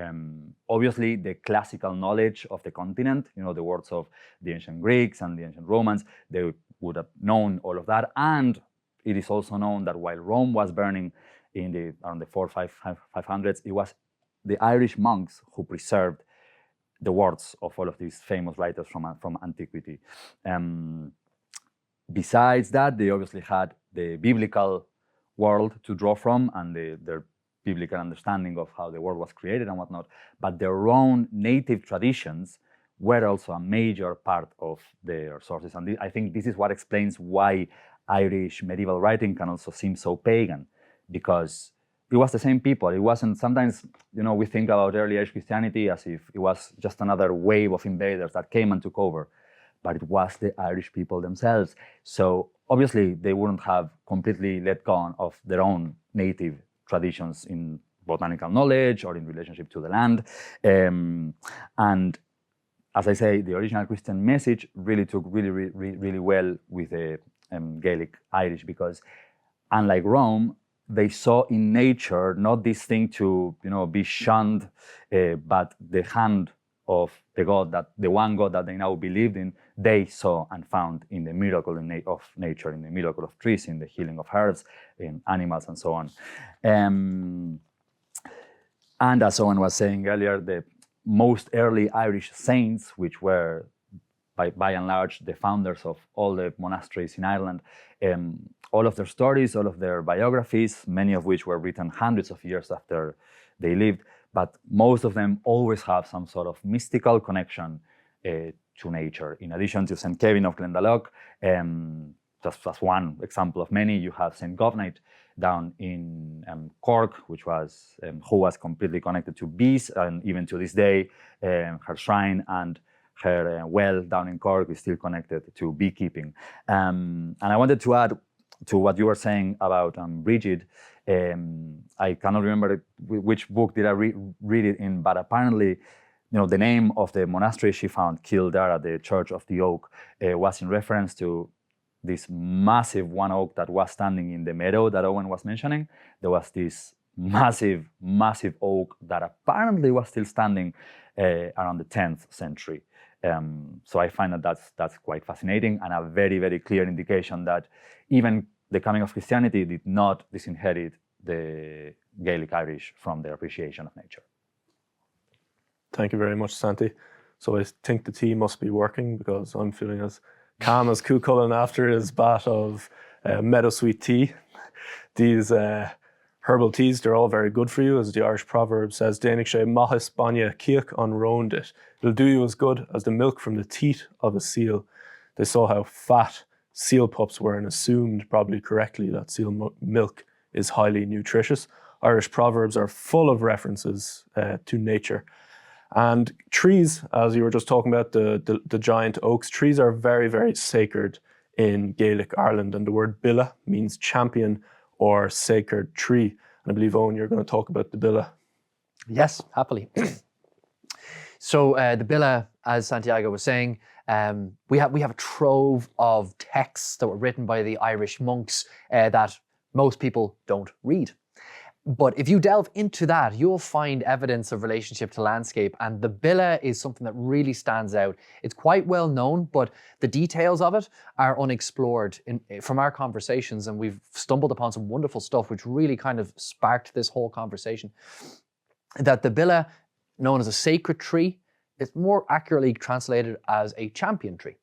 Obviously, the classical knowledge of the continent, the words of the ancient Greeks and the ancient Romans, they would have known all of that. And it is also known that while Rome was burning around the 500s, it was the Irish monks who preserved the words of all of these famous writers from antiquity. Besides that, they obviously had the biblical world to draw from and their biblical understanding of how the world was created and whatnot, but their own native traditions were also a major part of their sources. And I think this is what explains why Irish medieval writing can also seem so pagan, because it was the same people. It wasn't, sometimes, we think about early Irish Christianity as if it was just another wave of invaders that came and took over, but it was the Irish people themselves. So obviously they wouldn't have completely let go of their own native traditions in botanical knowledge or in relationship to the land. And as I say, the original Christian message really took really well with the Gaelic Irish, because unlike Rome, they saw in nature not this thing to be shunned, but the hand of the one God that they now believed in, they saw and found in the miracle of nature, in the miracle of trees, in the healing of herbs, in animals, and so on. And as Eoghan was saying earlier, the most early Irish saints, which were by and large the founders of all the monasteries in Ireland, all of their stories, all of their biographies, many of which were written hundreds of years after they lived, but most of them always have some sort of mystical connection to nature. In addition to St. Kevin of Glendalough, just as one example of many, you have St. Connaughton down in Cork, who was completely connected to bees, and even to this day, her shrine and her well down in Cork is still connected to beekeeping. And I wanted to add to what you were saying about Bridget. I cannot remember which book did I read it in, but apparently, the name of the monastery she found, Kildare, the Church of the Oak, was in reference to this massive one oak that was standing in the meadow that Eoghan was mentioning. There was this massive oak that apparently was still standing around the 10th century. So I find that that's quite fascinating, and a very, very clear indication that even the coming of Christianity did not disinherit the Gaelic Irish from their appreciation of nature. Thank you very much, Santi. So I think the tea must be working, because I'm feeling as calm as Cú Chulainn after his bat of meadowsweet tea. These herbal teas, they're all very good for you. As the Irish proverb says, Déanaig sé maithis bainne ciach an róndit. It'll do you as good as the milk from the teat of a seal. They saw how fat seal pups were and assumed, probably correctly, that seal milk is highly nutritious. Irish proverbs are full of references to nature. And trees, as you were just talking about, the giant oaks, trees are very, very sacred in Gaelic Ireland. And the word billa means champion or sacred tree. And I believe, Eoghan, you're going to talk about the billa. Yes, happily. So the billa, as Santiago was saying, we have a trove of texts that were written by the Irish monks that most people don't read. But if you delve into that, you'll find evidence of relationship to landscape, and the billa is something that really stands out. It's quite well known, but the details of it are unexplored from our conversations, and we've stumbled upon some wonderful stuff which really kind of sparked this whole conversation. That the billa, known as a sacred tree, is more accurately translated as a champion tree.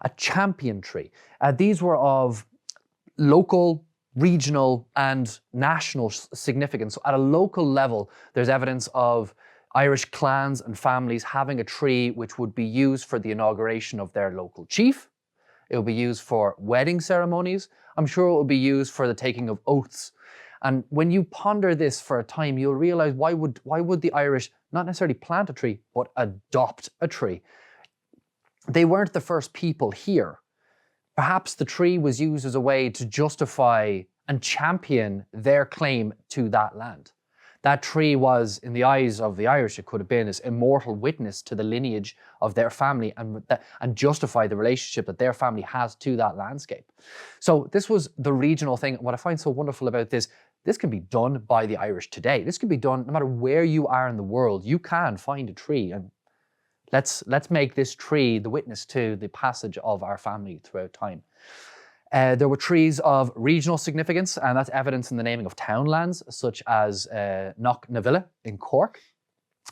A champion tree. These were of local, regional and national significance. So at a local level, there's evidence of Irish clans and families having a tree which would be used for the inauguration of their local chief. It would be used for wedding ceremonies. I'm sure it would be used for the taking of oaths. And when you ponder this for a time, you'll realize why would the Irish not necessarily plant a tree, but adopt a tree? They weren't the first people here. Perhaps the tree was used as a way to justify and champion their claim to that land. That tree was, in the eyes of the Irish, it could have been this immortal witness to the lineage of their family and justify the relationship that their family has to that landscape. So this was the regional thing. What I find so wonderful about this can be done by the Irish today. This can be done no matter where you are in the world. You can find a tree, and let's make this tree the witness to the passage of our family throughout time. There were trees of regional significance, and that's evidence in the naming of townlands, such as Knocknavilla in Cork,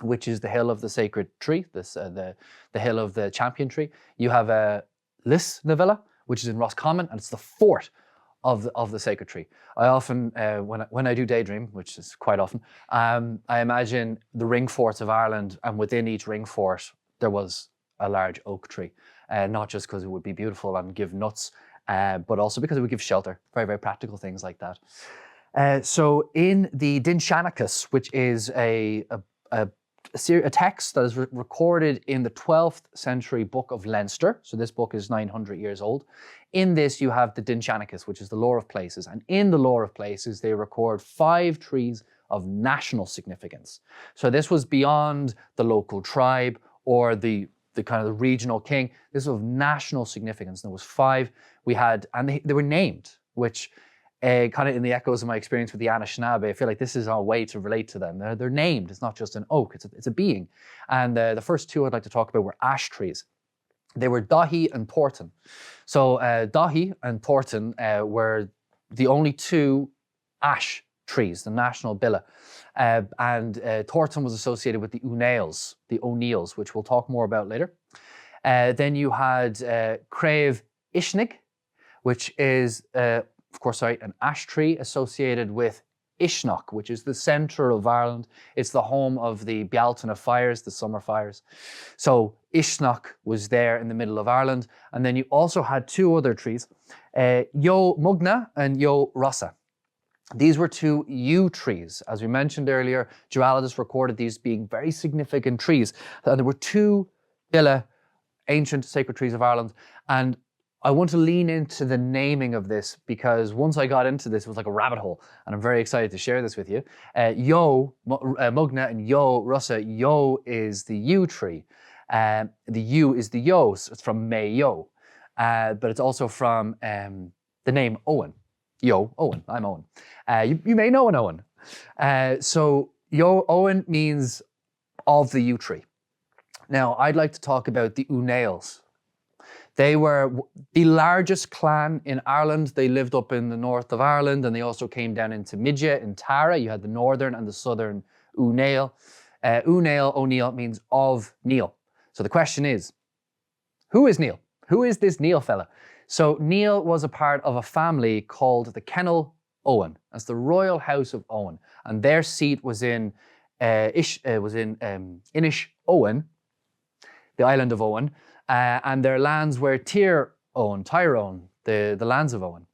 which is the hill of the sacred tree, the hill of the champion tree. You have Lisnavilla, which is in Roscommon, and it's the fort of the sacred tree. I often, when I do daydream, which is quite often, I imagine the ring forts of Ireland, and within each ring fort there was a large oak tree, not just because it would be beautiful and give nuts, but also because it would give shelter. Very, very practical things like that. So in the Dinshanachus, which is a text that is recorded in the 12th century book of Leinster, so this book is 900 years old. In this you have the Dinshanachus, which is the lore of places, and in the lore of places they record 5 trees of national significance. So this was beyond the local tribe or the kind of the regional king. This was of national significance. There was 5 we had, and they were named, which kind of in the echoes of my experience with the Anishinaabe, I feel like this is our way to relate to them. They're named. It's not just an oak, it's a being. And the first 2 I'd like to talk about were ash trees. They were Dahi and Thornton. So Dahi and Thornton were the only 2 ash trees, the national billa. And Thornton was associated with the O'Neills, which we'll talk more about later. Then you had Crave Ishnig, which is, an ash tree associated with Ishnock, which is the centre of Ireland. It's the home of the Bealtaine fires, the summer fires. So Ishnock was there in the middle of Ireland. And then you also had 2 other trees, Yo Mugna and Yo Rossa. These were 2 yew trees. As we mentioned earlier, geologists recorded these being very significant trees. And there were 2 billa, ancient sacred trees of Ireland. And I want to lean into the naming of this because once I got into this, it was like a rabbit hole. And I'm very excited to share this with you. Yo Mugna and Yo Rossa. Yo is the yew tree. The yew is the yo, so it's from Mayo. But it's also from the name Owen. Yo, Owen, I'm Owen. You may know an Owen. So Yo Owen means of the yew tree. Now, I'd like to talk about the O'Neills. They were the largest clan in Ireland. They lived up in the north of Ireland, and they also came down into Midya in Tara. You had the northern and the southern O'Neill. O'Neill means of Néill. So the question is, who is Néill? Who is this Néill fella? So Néill was a part of a family called the Kennel Owen. That's the royal house of Owen, and their seat was in Inish Owen, the island of Owen, and their lands were Tyrone, the lands of Owen.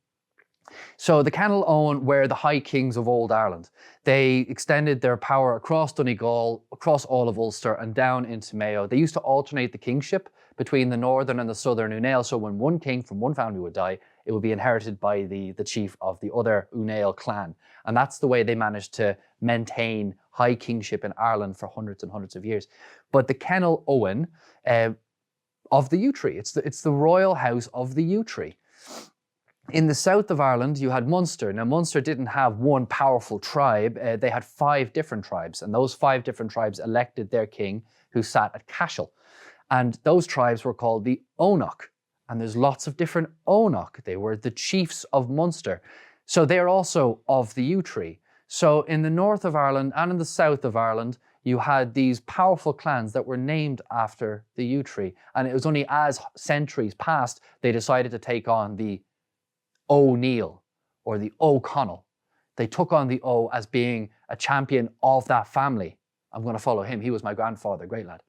So the Kennel Owen were the high kings of old Ireland. They extended their power across Donegal, across all of Ulster, and down into Mayo. They used to alternate the kingship between the northern and the southern O'Neill. So when one king from one family would die, it would be inherited by the chief of the other O'Neill clan. And that's the way they managed to maintain high kingship in Ireland for hundreds and hundreds of years. But the Kennel Owen of the yew tree, it's the royal house of the yew tree. In the south of Ireland, you had Munster. Now, Munster didn't have one powerful tribe. They had 5 different tribes, and those 5 different tribes elected their king, who sat at Cashel. And those tribes were called the Ónach. And there's lots of different Ónach. They were the chiefs of Munster. So they're also of the yew tree. So in the north of Ireland and in the south of Ireland, you had these powerful clans that were named after the yew tree. And it was only as centuries passed, they decided to take on the O'Neill or the O'Connell. They took on the O as being a champion of that family. I'm going to follow him. He was my grandfather, great lad.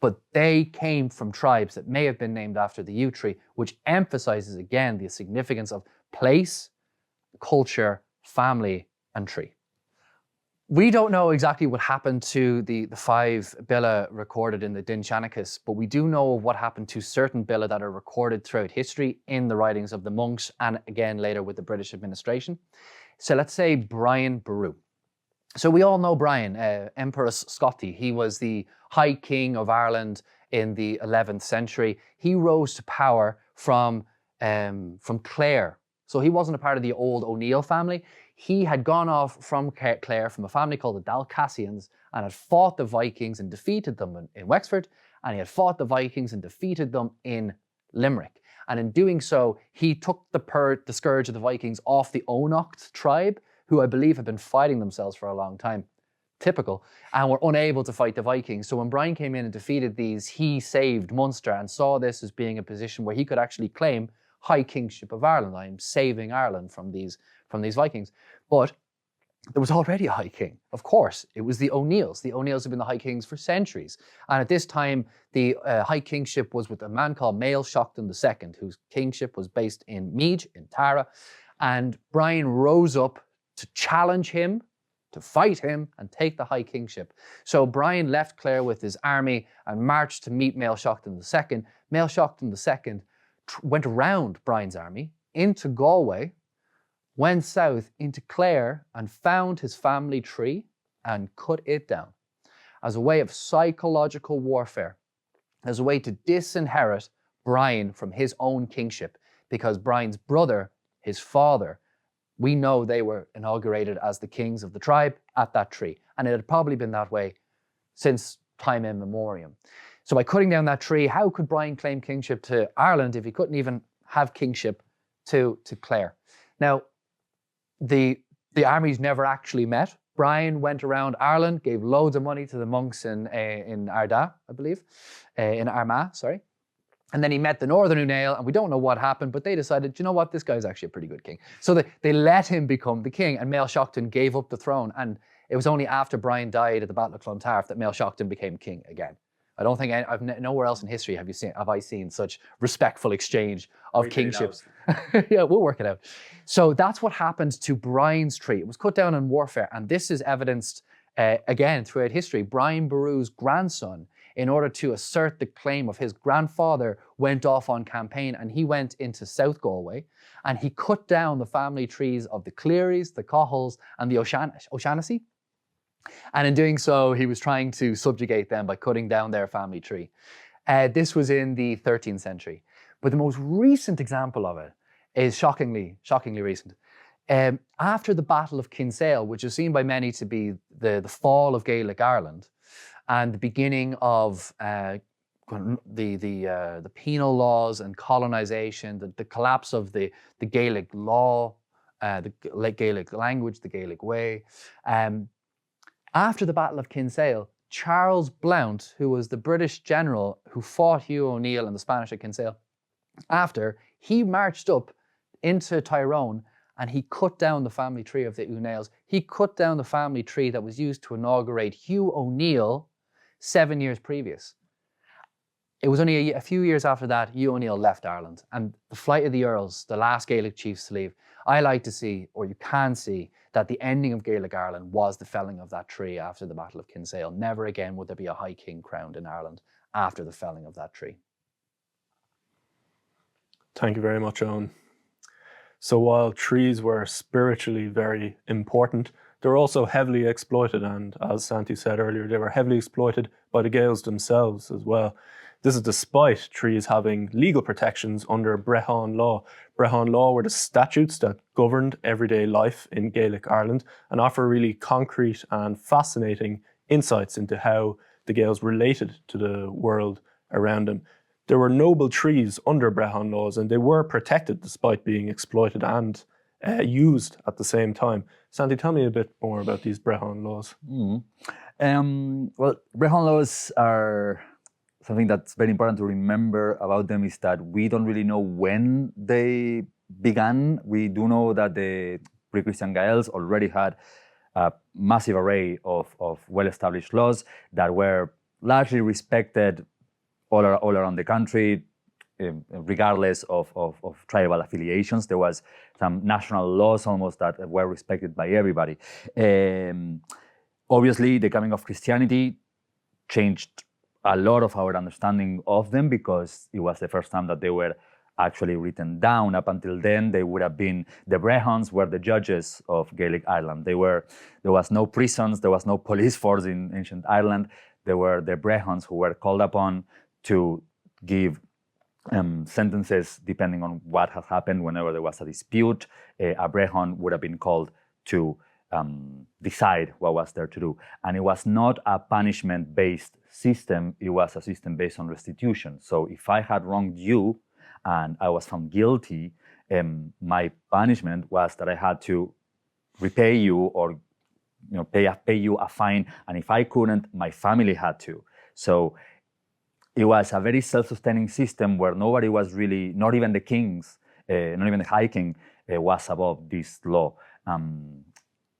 But they came from tribes that may have been named after the yew tree, which emphasizes again the significance of place, culture, family, and tree. We don't know exactly what happened to the 5 billa recorded in the Dindshanicus, but we do know what happened to certain billa that are recorded throughout history in the writings of the monks and again later with the British administration. So let's say Brian Boru. So we all know Brian, Empress Scotti. He was the High King of Ireland in the 11th century. He rose to power from Clare. So he wasn't a part of the old O'Neill family. He had gone off from Clare, from a family called the Dalcassians, and had fought the Vikings and defeated them in Wexford, and he had fought the Vikings and defeated them in Limerick. And in doing so, he took the scourge of the Vikings off the Onocht tribe, who I believe had been fighting themselves for a long time, typical, and were unable to fight the Vikings. So when Brian came in and defeated these, he saved Munster and saw this as being a position where he could actually claim high kingship of Ireland. I am saving Ireland from these Vikings. But there was already a high king. Of course, it was the O'Neills. The O'Neills have been the high kings for centuries. And at this time, the high kingship was with a man called Néill II, whose kingship was based in Meath, in Tara. And Brian rose up to challenge him, to fight him, and take the high kingship. So Brian left Clare with his army and marched to meet Néill II. Néill II went around Brian's army into Galway, went south into Clare and found his family tree and cut it down as a way of psychological warfare, as a way to disinherit Brian from his own kingship, because Brian's brother, his father, we know they were inaugurated as the kings of the tribe at that tree. And it had probably been that way since time immemorial. So by cutting down that tree, how could Brian claim kingship to Ireland if he couldn't even have kingship to Clare? Now, the armies never actually met. Brian went around Ireland, gave loads of money to the monks in Arda, I believe, in Armagh, sorry. And then he met the northern Néill, and we don't know what happened, but they decided, you know what, this guy's actually a pretty good king. So they let him become the king, and Néill Seachtain gave up the throne. And it was only after Brian died at the Battle of Clontarf that Néill Seachtain became king again. I don't think nowhere else in history have I seen such respectful exchange of kingships. Yeah, we'll work it out. So that's what happened to Brian's tree. It was cut down in warfare, and this is evidenced again throughout history. Brian Boru's grandson, in order to assert the claim of his grandfather, went off on campaign, and he went into South Galway, and he cut down the family trees of the Clearys, the Cahills, and the O'Shaughnessy. And in doing so, he was trying to subjugate them by cutting down their family tree. This was in the 13th century. But the most recent example of it is shockingly recent. After the Battle of Kinsale, which is seen by many to be the fall of Gaelic Ireland and the beginning of the penal laws and colonization, the collapse of the Gaelic law, the Gaelic language, the Gaelic way. After the Battle of Kinsale, Charles Blount, who was the British general who fought Hugh O'Neill and the Spanish at Kinsale, he marched up into Tyrone and he cut down the family tree of the O'Neills. He cut down the family tree that was used to inaugurate Hugh O'Neill 7 years previous. It was only a few years after that, Hugh O'Neill left Ireland, and the flight of the Earls, the last Gaelic chiefs to leave. I like to see, or you can see, that the ending of Gaelic Ireland was the felling of that tree after the Battle of Kinsale. Never again would there be a high king crowned in Ireland after the felling of that tree. Thank you very much, Eoghan. So while trees were spiritually very important, they were also heavily exploited, and as Santi said earlier, they were heavily exploited by the Gaels themselves as well. This is despite trees having legal protections under Brehon law. Brehon law were the statutes that governed everyday life in Gaelic Ireland and offer really concrete and fascinating insights into how the Gaels related to the world around them. There were noble trees under Brehon laws, and they were protected despite being exploited and used at the same time. Santi, tell me a bit more about these Brehon laws. Well, Brehon laws are something that's very important to remember about them is that we don't really know when they began. We do know that the pre-Christian Gaels already had a massive array of well-established laws that were largely respected all around the country, regardless of tribal affiliations. There was some national laws almost that were respected by everybody. Obviously, the coming of Christianity changed a lot of our understanding of them, because it was the first time that they were actually written down. Up until then, they would have been, the Brehons were the judges of Gaelic Ireland. There was no prisons, there was no police force in ancient Ireland. There were the Brehons who were called upon to give sentences depending on what had happened. Whenever there was a dispute, a Brehon would have been called to decide what was there to do. And it was not a punishment-based system, it was a system based on restitution. So if I had wronged you and I was found guilty, my punishment was that I had to repay you, or pay you a fine, and if I couldn't, my family had to. So it was a very self-sustaining system where nobody was really, not even the kings, not even the High King was above this law.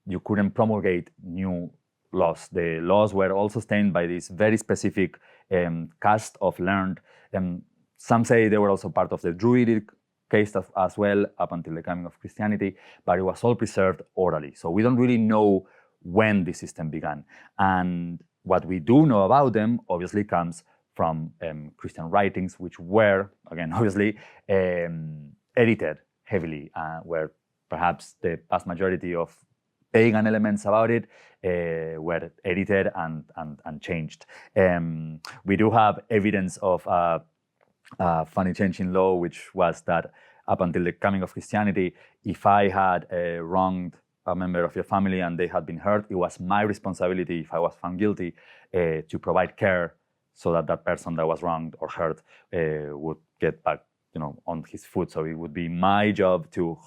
You couldn't promulgate new laws. The laws were all sustained by this very specific cast of learned. Some say they were also part of the Druidic caste as well, up until the coming of Christianity, but it was all preserved orally. So we don't really know when the system began. And what we do know about them obviously comes from Christian writings, which were, again, obviously edited heavily, where perhaps the vast majority of pagan elements about it were edited and changed. We do have evidence of a funny change in law, which was that up until the coming of Christianity, if I had wronged a member of your family and they had been hurt, it was my responsibility, if I was found guilty, to provide care so that that person that was wronged or hurt would get back, on his foot. So it would be my job to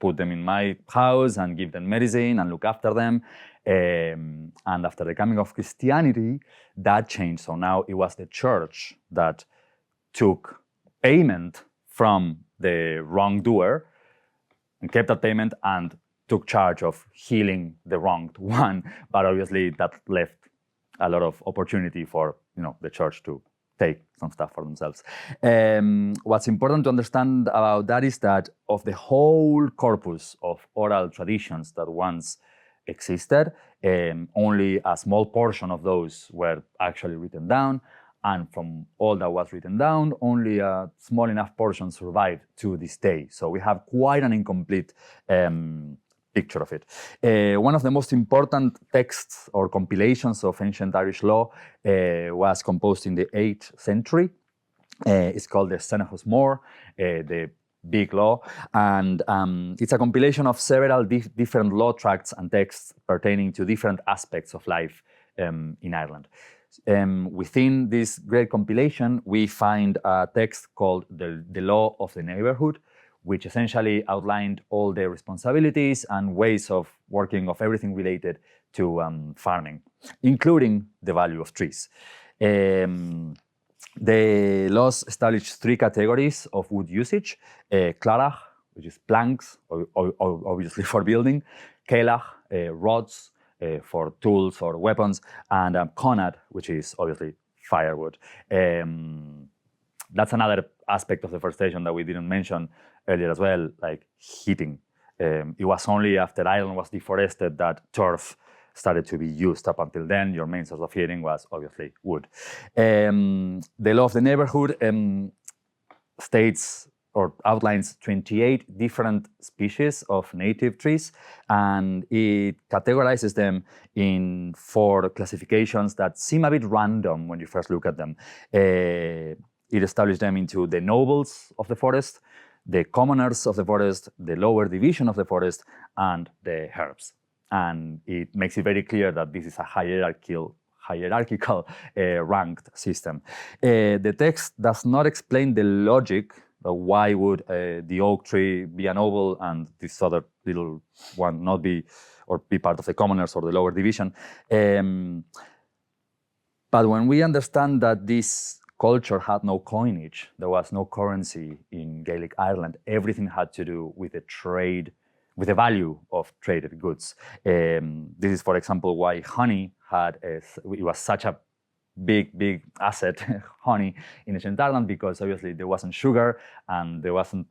put them in my house and give them medicine and look after them. And after the coming of Christianity, that changed. So now it was the church that took payment from the wrongdoer and kept that payment and took charge of healing the wronged one. But obviously that left a lot of opportunity for the church to take some stuff for themselves. What's important to understand about that is that of the whole corpus of oral traditions that once existed, only a small portion of those were actually written down. And from all that was written down, only a small enough portion survived to this day. So we have quite an incomplete picture of it. One of the most important texts or compilations of ancient Irish law was composed in the 8th century. It's called the Senachus Mór, the Big Law, and it's a compilation of several different law tracts and texts pertaining to different aspects of life in Ireland. Within this great compilation, we find a text called the Law of the Neighborhood, which essentially outlined all the responsibilities and ways of working of everything related to farming, including the value of trees. The laws established 3 categories of wood usage: clarach, which is planks, obviously for building; cailach, rods for tools or weapons; and connaught, which is obviously firewood. That's another aspect of deforestation that we didn't mention earlier as well, like heating. It was only after Ireland was deforested that turf started to be used. Up until then, your main source of heating was obviously wood. The Law of the Neighborhood states or outlines 28 different species of native trees, and it categorizes them in 4 classifications that seem a bit random when you first look at them. It established them into the nobles of the forest, the commoners of the forest, the lower division of the forest, and the herbs. And it makes it very clear that this is a hierarchical ranked system. The text does not explain the logic of why would the oak tree be a noble and this other little one not be, or be part of the commoners or the lower division. But when we understand that this culture had no coinage, there was no currency in Gaelic Ireland, everything had to do with the trade with the value of traded goods. This is, for example, why honey it was such a big asset, honey, in ancient Ireland, because obviously there wasn't sugar and there wasn't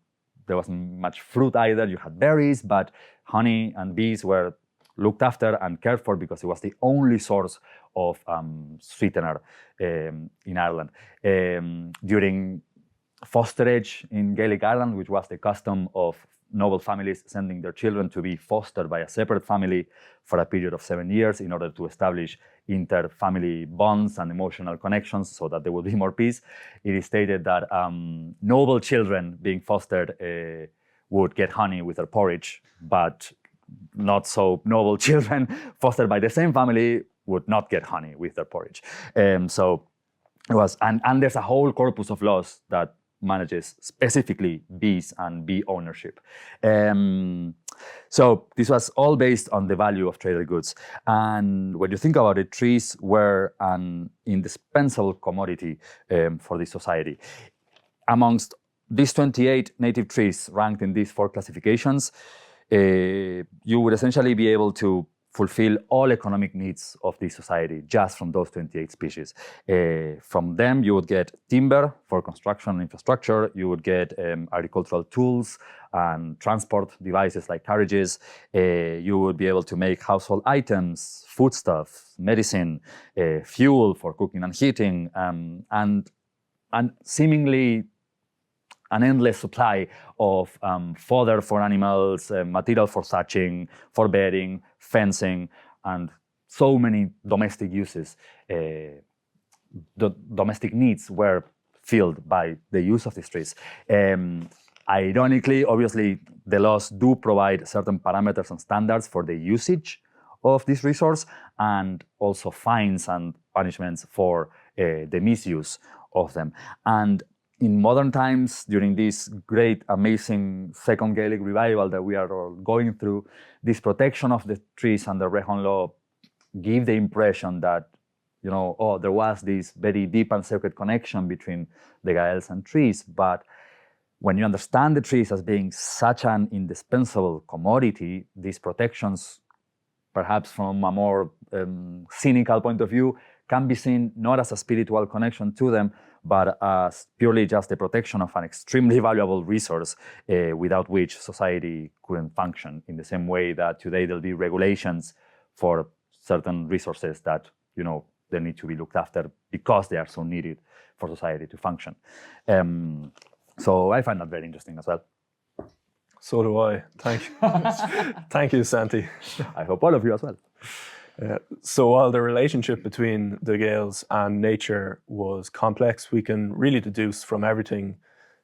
much fruit either. You had berries, but honey and bees were looked after and cared for because it was the only source of sweetener in Ireland. During fosterage in Gaelic Ireland, which was the custom of noble families sending their children to be fostered by a separate family for a period of 7 years in order to establish inter-family bonds and emotional connections so that there would be more peace. It is stated that noble children being fostered would get honey with their porridge, but not so noble children fostered by the same family would not get honey with their porridge. So it was, and there's a whole corpus of laws that manages specifically bees and bee ownership. So this was all based on the value of traded goods. And when you think about it, trees were an indispensable commodity for this society. Amongst these 28 native trees ranked in these 4 classifications, you would essentially be able to fulfill all economic needs of this society just from those 28 species. From them, you would get timber for construction and infrastructure. You would get agricultural tools and transport devices like carriages. You would be able to make household items, foodstuffs, medicine, fuel for cooking and heating, and seemingly an endless supply of fodder for animals, material for thatching, for bedding, fencing, and so many domestic uses. The domestic needs were filled by the use of these trees. Ironically, obviously, the laws do provide certain parameters and standards for the usage of this resource, and also fines and punishments for the misuse of them. And in modern times, during this great, amazing second Gaelic revival that we are all going through, this protection of the trees under Rehon law give the impression that, there was this very deep and sacred connection between the Gaels and trees. But when you understand the trees as being such an indispensable commodity, these protections, perhaps from a more cynical point of view, can be seen not as a spiritual connection to them, but as purely just the protection of an extremely valuable resource without which society couldn't function, in the same way that today there'll be regulations for certain resources that, they need to be looked after because they are so needed for society to function. So I find that very interesting as well. So do I. Thank you. Thank you, Santi. I hope all of you as well. So while the relationship between the Gaels and nature was complex, we can really deduce from everything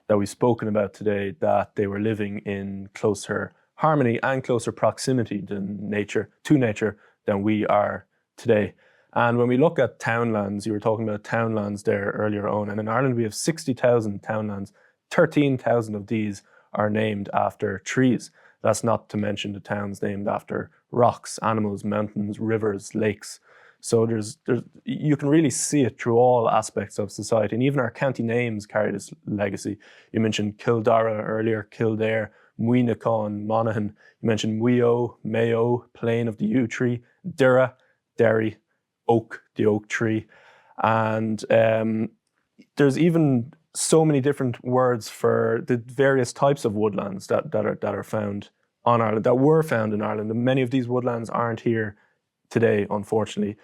that we've spoken about today that they were living in closer harmony and closer proximity to nature than we are today. And when we look at townlands, you were talking about townlands there earlier on, and in Ireland we have 60,000 townlands. 13,000 of these are named after trees. That's not to mention the towns named after rocks, animals, mountains, rivers, lakes. So you can really see it through all aspects of society. And even our county names carry this legacy. You mentioned Kildara earlier, Kildare, Muinachon, Monaghan. You mentioned Weo, Mayo, Plain of the Yew Tree, Dura, Derry, Oak, the oak tree. And there's even so many different words for the various types of woodlands that are found on Ireland, that were found in Ireland. And many of these woodlands aren't here today, unfortunately.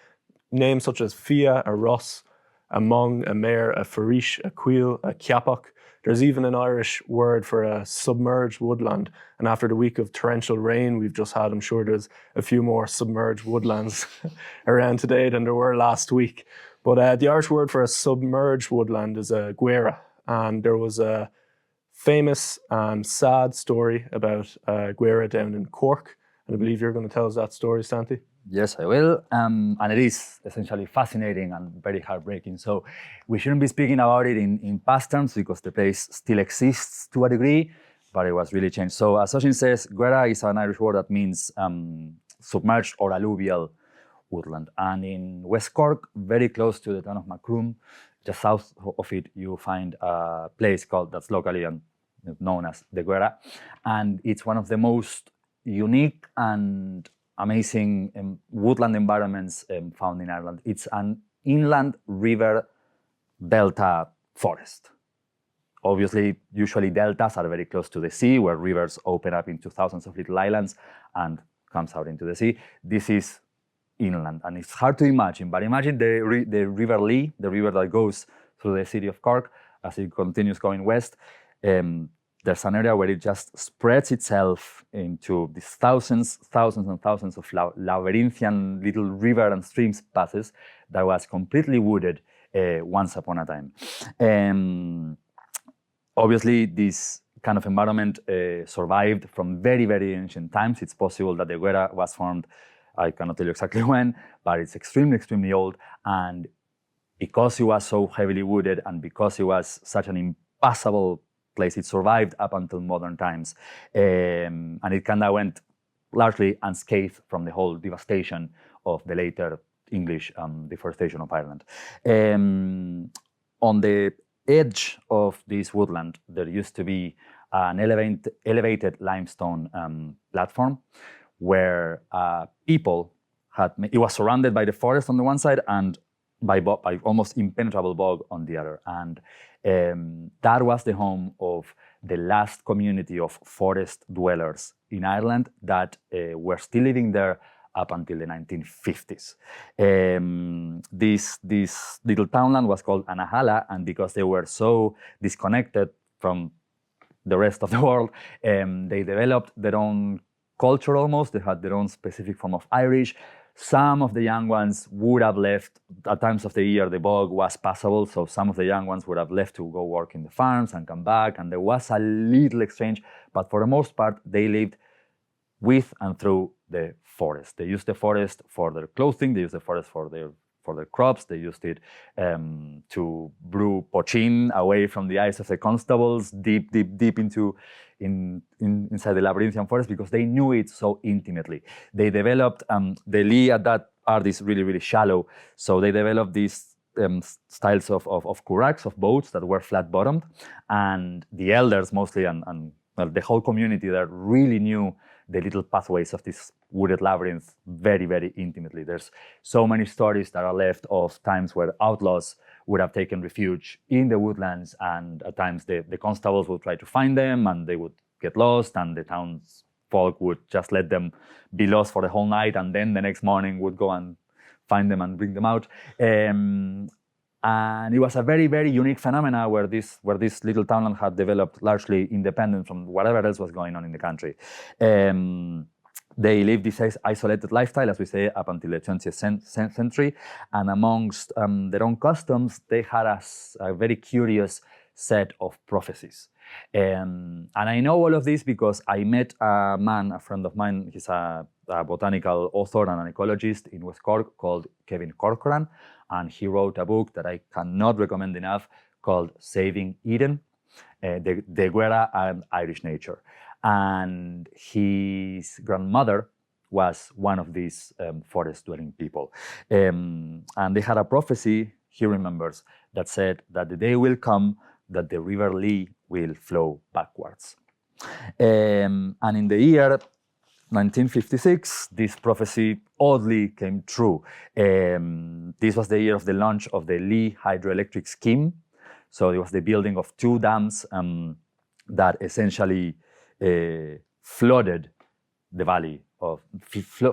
Names such as Fia, a Ross, a Mung, a Mare, a Farish, a Queel, a Kiapok. There's even an Irish word for a submerged woodland. And after the week of torrential rain we've just had, I'm sure there's a few more submerged woodlands around today than there were last week. But the Irish word for a submerged woodland is a guera. And there was a famous and sad story about guera down in Cork. And I believe you're going to tell us that story, Santi. Yes, I will. And it is essentially fascinating and very heartbreaking. So we shouldn't be speaking about it in past terms because the place still exists to a degree, but it was really changed. So as Oisín says, guera is an Irish word that means submerged or alluvial woodland. And in West Cork, very close to the town of Macroom, just south of it, you find a place that's locally known as the Guera. And it's one of the most unique and amazing woodland environments found in Ireland. It's an inland river delta forest. Obviously, usually deltas are very close to the sea, where rivers open up into thousands of little islands and comes out into the sea. This is inland, and it's hard to imagine, but imagine the River Lee, the river that goes through the city of Cork as it continues going west. There's an area where it just spreads itself into these thousands and thousands of labyrinthian little river and streams passes that was completely wooded once upon a time. Obviously, this kind of environment survived from very, very ancient times. It's possible that the Guera was formed, I cannot tell you exactly when, but it's extremely, extremely old. And because it was so heavily wooded and because it was such an impassable place, it survived up until modern times. And it kind of went largely unscathed from the whole devastation of the later English deforestation of Ireland. On the edge of this woodland, there used to be an elevated limestone platform where people had, it was surrounded by the forest on the one side and by almost impenetrable bog on the other. And that was the home of the last community of forest dwellers in Ireland that were still living there up until the 1950s. This little townland was called Anahala, and because they were so disconnected from the rest of the world, they developed their own culture almost. They had their own specific form of Irish. Some of the young ones would have left, at times of the year the bog was passable, so some of the young ones would have left to go work in the farms and come back, and there was a little exchange, but for the most part they lived with and through the forest. They used the forest for their clothing, they used the forest for their crops, they used it to brew pochín away from the eyes of the constables, deep inside the labyrinthian forest, because they knew it so intimately. They developed, the Lee at that part is really, really shallow, so they developed these styles of curraghs, of boats that were flat-bottomed, and the elders mostly, and well, the whole community there really knew the little pathways of this wooded labyrinth very, very intimately. There's so many stories that are left of times where outlaws would have taken refuge in the woodlands, and at times the constables would try to find them and they would get lost, and the townsfolk would just let them be lost for the whole night, and then the next morning would go and find them and bring them out. And it was a very, very unique phenomena where this little townland had developed largely independent from whatever else was going on in the country. They lived this isolated lifestyle, as we say, up until the 20th century. And amongst their own customs, they had a very curious set of prophecies. And I know all of this because I met a man, a friend of mine, he's a botanical author and an ecologist in West Cork called Kevin Corcoran. And he wrote a book that I cannot recommend enough called Saving Eden, the Guera and Irish Nature. And his grandmother was one of these forest-dwelling people. And they had a prophecy, he remembers, that said that the day will come that the River Lee will flow backwards. And in the year 1956, this prophecy oddly came true. This was the year of the launch of the Lee hydroelectric scheme. So it was the building of two dams that essentially flooded the valley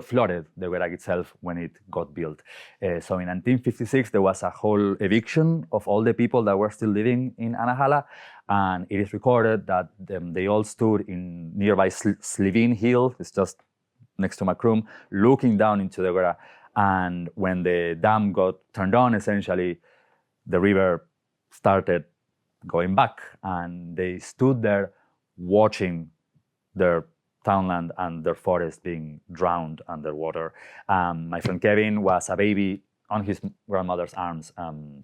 flooded the Guerag itself when it got built. So in 1956, there was a whole eviction of all the people that were still living in Anahala, and it is recorded that they all stood in nearby Slivin Hill, it's just next to Macroom, looking down into the Guerag. And when the dam got turned on, essentially, the river started going back, and they stood there watching their townland and their forest being drowned underwater. My friend Kevin was a baby on his grandmother's arms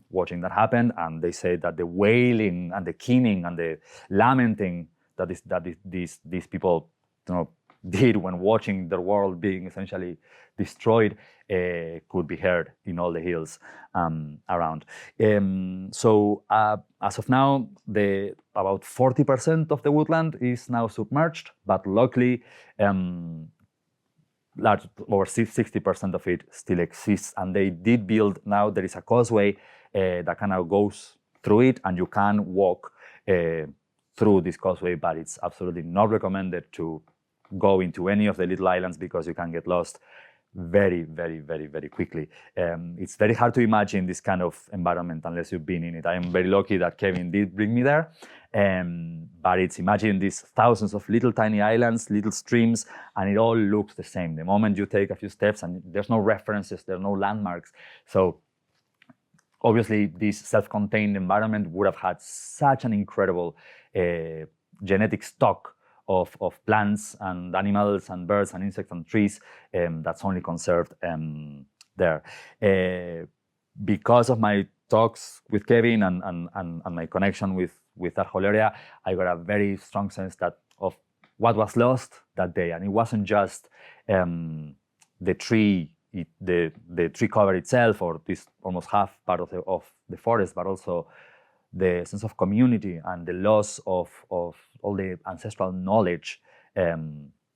watching that happen, and they say that the wailing and the keening and the lamenting that these people did when watching their world being essentially destroyed could be heard in all the hills around. So as of now, about 40% of the woodland is now submerged, but luckily over 60% of it still exists, and they did build, now there is a causeway that kind of goes through it, and you can walk through this causeway, but it's absolutely not recommended to go into any of the little islands because you can get lost very, very, very, very quickly. It's very hard to imagine this kind of environment unless you've been in it. I am very lucky that Kevin did bring me there. But it's, imagine these thousands of little tiny islands, little streams, and it all looks the same. The moment you take a few steps and there's no references, there are no landmarks. So obviously this self-contained environment would have had such an incredible genetic stock of plants and animals and birds and insects and trees that's only conserved there. Because of my talks with Kevin and my connection with that whole area, I got a very strong sense of what was lost that day. And it wasn't just the tree cover itself, or this almost half part of the forest, but also the sense of community and the loss of all the ancestral knowledge that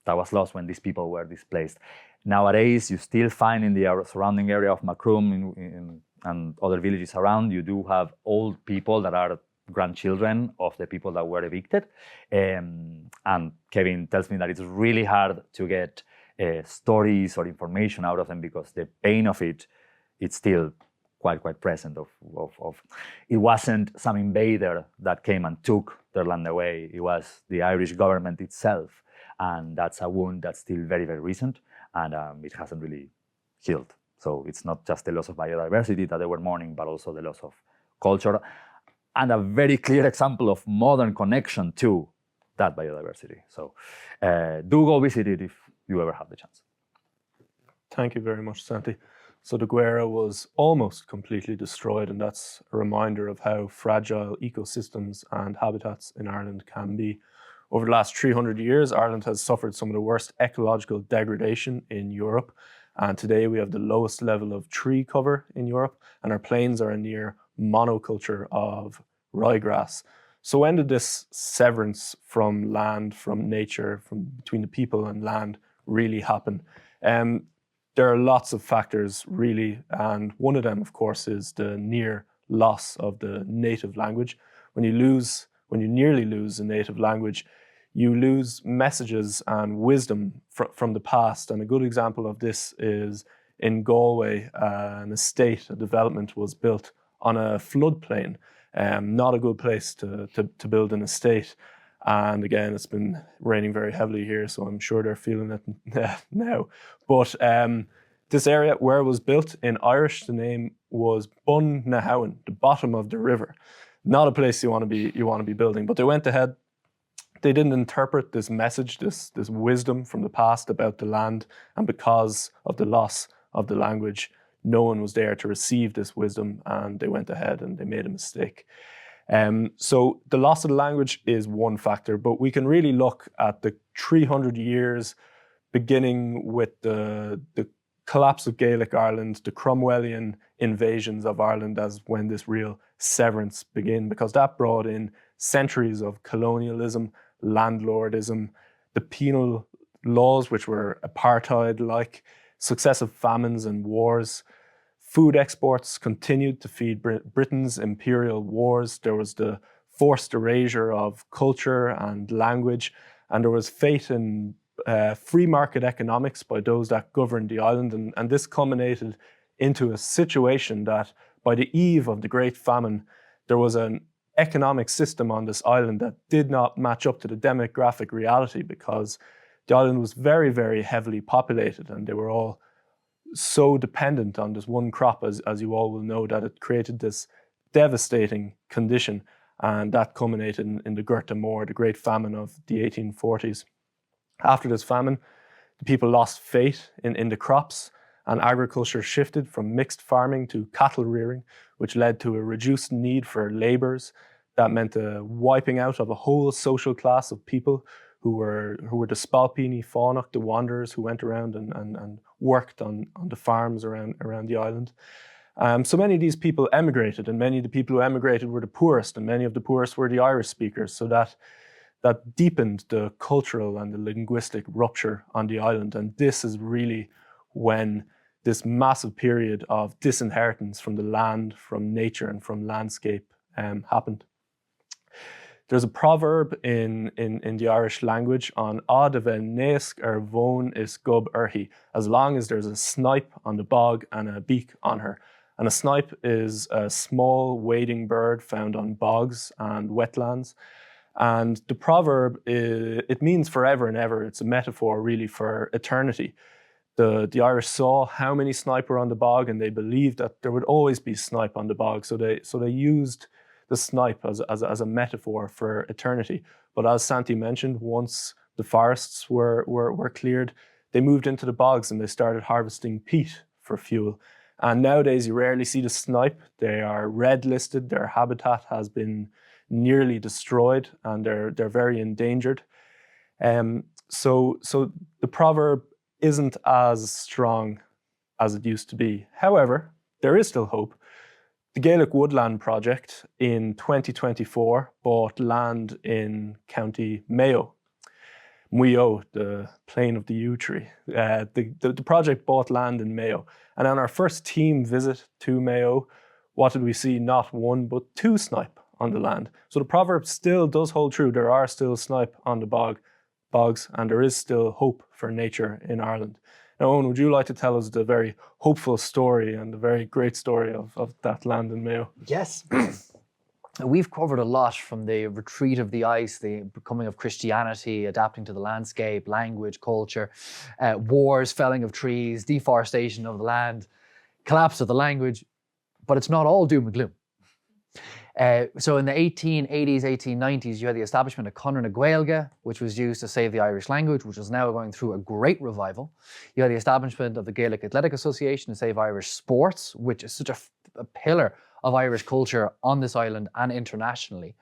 was lost when these people were displaced. Nowadays, you still find in the surrounding area of Macroom and other villages around, you do have old people that are grandchildren of the people that were evicted. And Kevin tells me that it's really hard to get stories or information out of them because the pain of it's still quite present. It wasn't some invader that came and took their land away. It was the Irish government itself, and that's a wound that's still very, very recent, and it hasn't really healed. So it's not just the loss of biodiversity that they were mourning, but also the loss of culture, and a very clear example of modern connection to that biodiversity. So do go visit it if you ever have the chance. Thank you very much, Santi. So the Guera was almost completely destroyed, and that's a reminder of how fragile ecosystems and habitats in Ireland can be. Over the last 300 years, Ireland has suffered some of the worst ecological degradation in Europe, and today we have the lowest level of tree cover in Europe, and our plains are a near monoculture of ryegrass. So when did this severance from land, from nature, from between the people and land really happen? There are lots of factors, really, and one of them, of course, is the near loss of the native language. When you nearly lose a native language, you lose messages and wisdom from the past. And a good example of this is in Galway, an estate, a development was built on a floodplain. Not a good place to build an estate. And again, it's been raining very heavily here, so I'm sure they're feeling it now. But this area where it was built, in Irish, the name was Bun Nahowan, the bottom of the river. Not a place you want to be building. But they went ahead. They didn't interpret this message, this wisdom from the past about the land, and because of the loss of the language, no one was there to receive this wisdom, and they went ahead and they made a mistake. So the loss of the language is one factor, but we can really look at the 300 years beginning with the collapse of Gaelic Ireland, the Cromwellian invasions of Ireland as when this real severance began, because that brought in centuries of colonialism, landlordism, the penal laws, which were apartheid-like, successive famines and wars. Food exports continued to feed Britain's imperial wars. There was the forced erasure of culture and language, and there was faith in free market economics by those that governed the island. And this culminated into a situation that by the eve of the Great Famine, there was an economic system on this island that did not match up to the demographic reality, because the island was very, very heavily populated, and they were all so dependent on this one crop, as you all will know, that it created this devastating condition, and that culminated in the Gurta Mór, the Great Famine of the 1840s. After this famine, the people lost faith in the crops, and agriculture shifted from mixed farming to cattle rearing, which led to a reduced need for labourers. That meant a wiping out of a whole social class of people who were the Spalpini Fánach, the wanderers who went around and worked on the farms around the island. So many of these people emigrated, and many of the people who emigrated were the poorest, and many of the poorest were the Irish speakers. So that deepened the cultural and the linguistic rupture on the island. And this is really when this massive period of disinheritance from the land, from nature, and from landscape happened. There's a proverb in the Irish language on Ad even nesk von is gub urhi, as long as there's a snipe on the bog and a beak on her. And a snipe is a small wading bird found on bogs and wetlands. And the proverb, it means forever and ever. It's a metaphor really for eternity. The Irish saw how many snipe were on the bog, and they believed that there would always be snipe on the bog. So they used the snipe as a metaphor for eternity. But as Santi mentioned, once the forests were cleared, they moved into the bogs and they started harvesting peat for fuel. And nowadays you rarely see the snipe. They are red listed. Their habitat has been nearly destroyed, and they're very endangered. So the proverb isn't as strong as it used to be. However, there is still hope. The Gaelic Woodland Project in 2024 bought land in County Mayo. Muyo, the plain of the yew tree. The project bought land in Mayo. And on our first team visit to Mayo, what did we see? Not one, but two snipe on the land. So the proverb still does hold true. There are still snipe on the bogs, and there is still hope for nature in Ireland. Now, Eoghan, would you like to tell us the very hopeful story and the very great story of that land in Mayo? Yes. We've covered a lot, from the retreat of the ice, the becoming of Christianity, adapting to the landscape, language, culture, wars, felling of trees, deforestation of the land, collapse of the language, but it's not all doom and gloom. So in the 1880s, 1890s, you had the establishment of Conradh na Gaeilge, which was used to save the Irish language, which is now going through a great revival. You had the establishment of the Gaelic Athletic Association to save Irish sports, which is such a pillar of Irish culture on this island and internationally.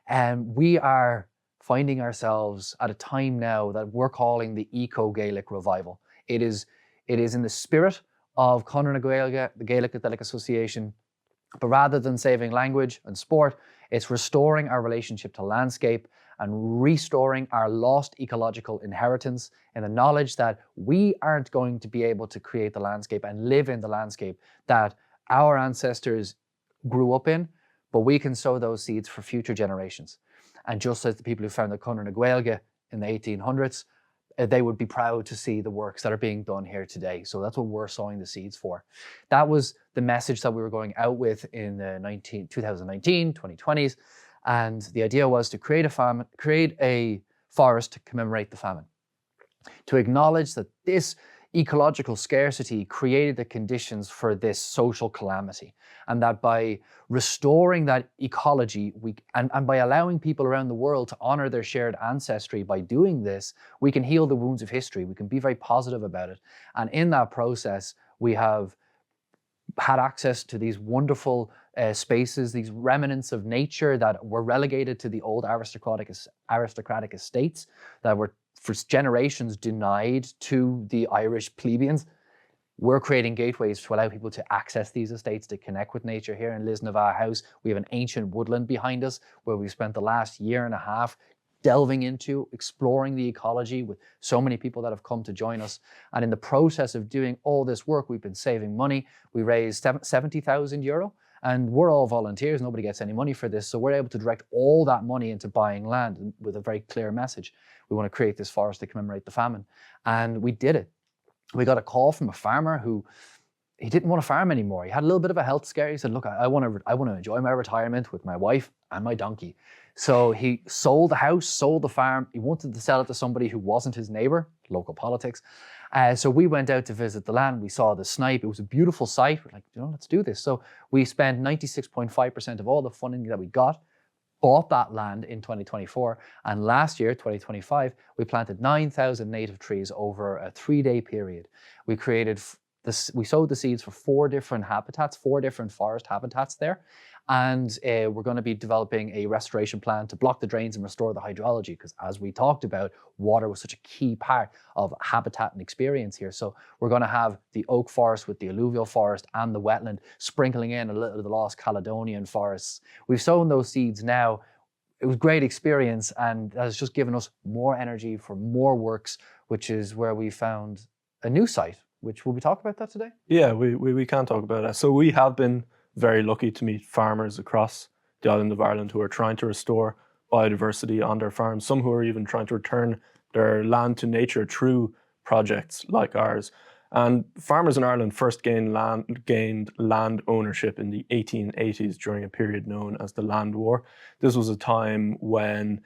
And we are finding ourselves at a time now that we're calling the Eco-Gaelic revival. It is in the spirit of Conradh na Gaeilge, the Gaelic Athletic Association, but rather than saving language and sport, it's restoring our relationship to landscape and restoring our lost ecological inheritance in the knowledge that we aren't going to be able to create the landscape and live in the landscape that our ancestors grew up in, but we can sow those seeds for future generations. And just as the people who founded Conradh na Gaeilge in the 1800s, they would be proud to see the works that are being done here today. So that's what we're sowing the seeds for. That was the message that we were going out with in the 2019, 2020s. And the idea was to create a forest to commemorate the famine, to acknowledge that this ecological scarcity created the conditions for this social calamity, and that by restoring that ecology, and by allowing people around the world to honor their shared ancestry, by doing this, we can heal the wounds of history. We can be very positive about it. And in that process, we have had access to these wonderful spaces, these remnants of nature that were relegated to the old aristocratic estates that were for generations denied to the Irish plebeians. We're creating gateways to allow people to access these estates, to connect with nature. Here in Lisnava House, we have an ancient woodland behind us where we've spent the last year and a half delving into, exploring the ecology with so many people that have come to join us. And in the process of doing all this work, we've been saving money. We raised €70,000, and we're all volunteers. Nobody gets any money for this. So we're able to direct all that money into buying land with a very clear message. We want to create this forest to commemorate the famine. And we did it. We got a call from a farmer who, he didn't want to farm anymore. He had a little bit of a health scare. He said, look, I want to enjoy my retirement with my wife and my donkey. So he sold the house, sold the farm. He wanted to sell it to somebody who wasn't his neighbor, local politics. So we went out to visit the land. We saw the snipe. It was a beautiful sight. We're like, let's do this. So we spent 96.5% of all the funding that we got, bought that land in 2024. And last year, 2025, we planted 9,000 native trees over a 3-day period. We created we sowed the seeds for 4 different habitats, 4 different forest habitats there. And we're going to be developing a restoration plan to block the drains and restore the hydrology, because as we talked about, water was such a key part of habitat and experience here. So we're going to have the oak forest with the alluvial forest and the wetland, sprinkling in a little of the lost Caledonian forests. We've sown those seeds now. It was a great experience, and that has just given us more energy for more works, which is where we found a new site, which will we talk about that today? Yeah, we can talk about that. So we have been very lucky to meet farmers across the island of Ireland who are trying to restore biodiversity on their farms, some who are even trying to return their land to nature through projects like ours. And farmers in Ireland first gained land ownership in the 1880s during a period known as the Land War. This was a time when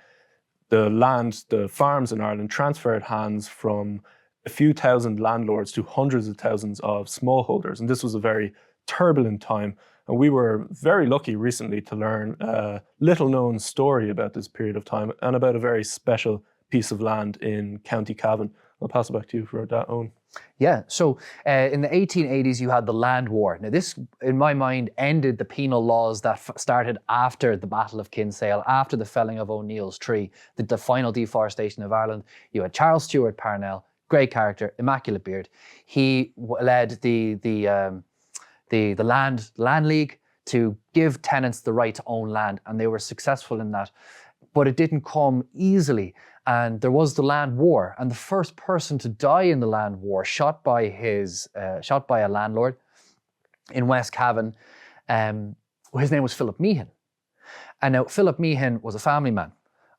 the farms in Ireland transferred hands from a few thousand landlords to hundreds of thousands of smallholders. And this was a very turbulent time. And we were very lucky recently to learn a little known story about this period of time and about a very special piece of land in County Cavan. I'll pass it back to you for that, Owen. Yeah, so in the 1880s, you had the Land War. Now this, in my mind, ended the penal laws that started after the Battle of Kinsale, after the felling of O'Neill's tree, the final deforestation of Ireland. You had Charles Stewart Parnell, great character, immaculate beard. He led the Land League to give tenants the right to own land, and they were successful in that. But it didn't come easily, and there was the Land War, and the first person to die in the Land War, shot by a landlord in West Cavan, his name was Philip Meehan. And now Philip Meehan was a family man,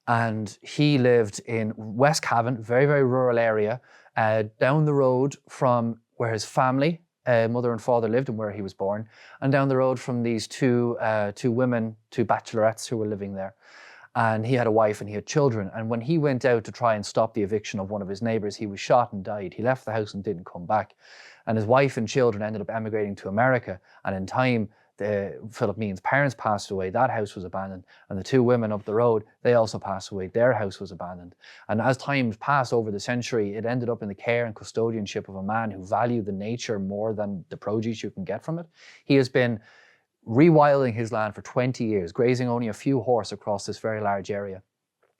and he lived in West Cavan, very, very rural area, down the road from where his family, mother and father, lived and where he was born, and down the road from these two women, two bachelorettes who were living there. And he had a wife and he had children. And when he went out to try and stop the eviction of one of his neighbors, he was shot and died. He left the house and didn't come back. And his wife and children ended up emigrating to America. And in time, Philip Meehan's parents passed away. That house was abandoned. And the two women up the road, they also passed away. Their house was abandoned. And as time passed over the century, it ended up in the care and custodianship of a man who valued the nature more than the produce you can get from it. He has been rewilding his land for 20 years, grazing only a few horse across this very large area,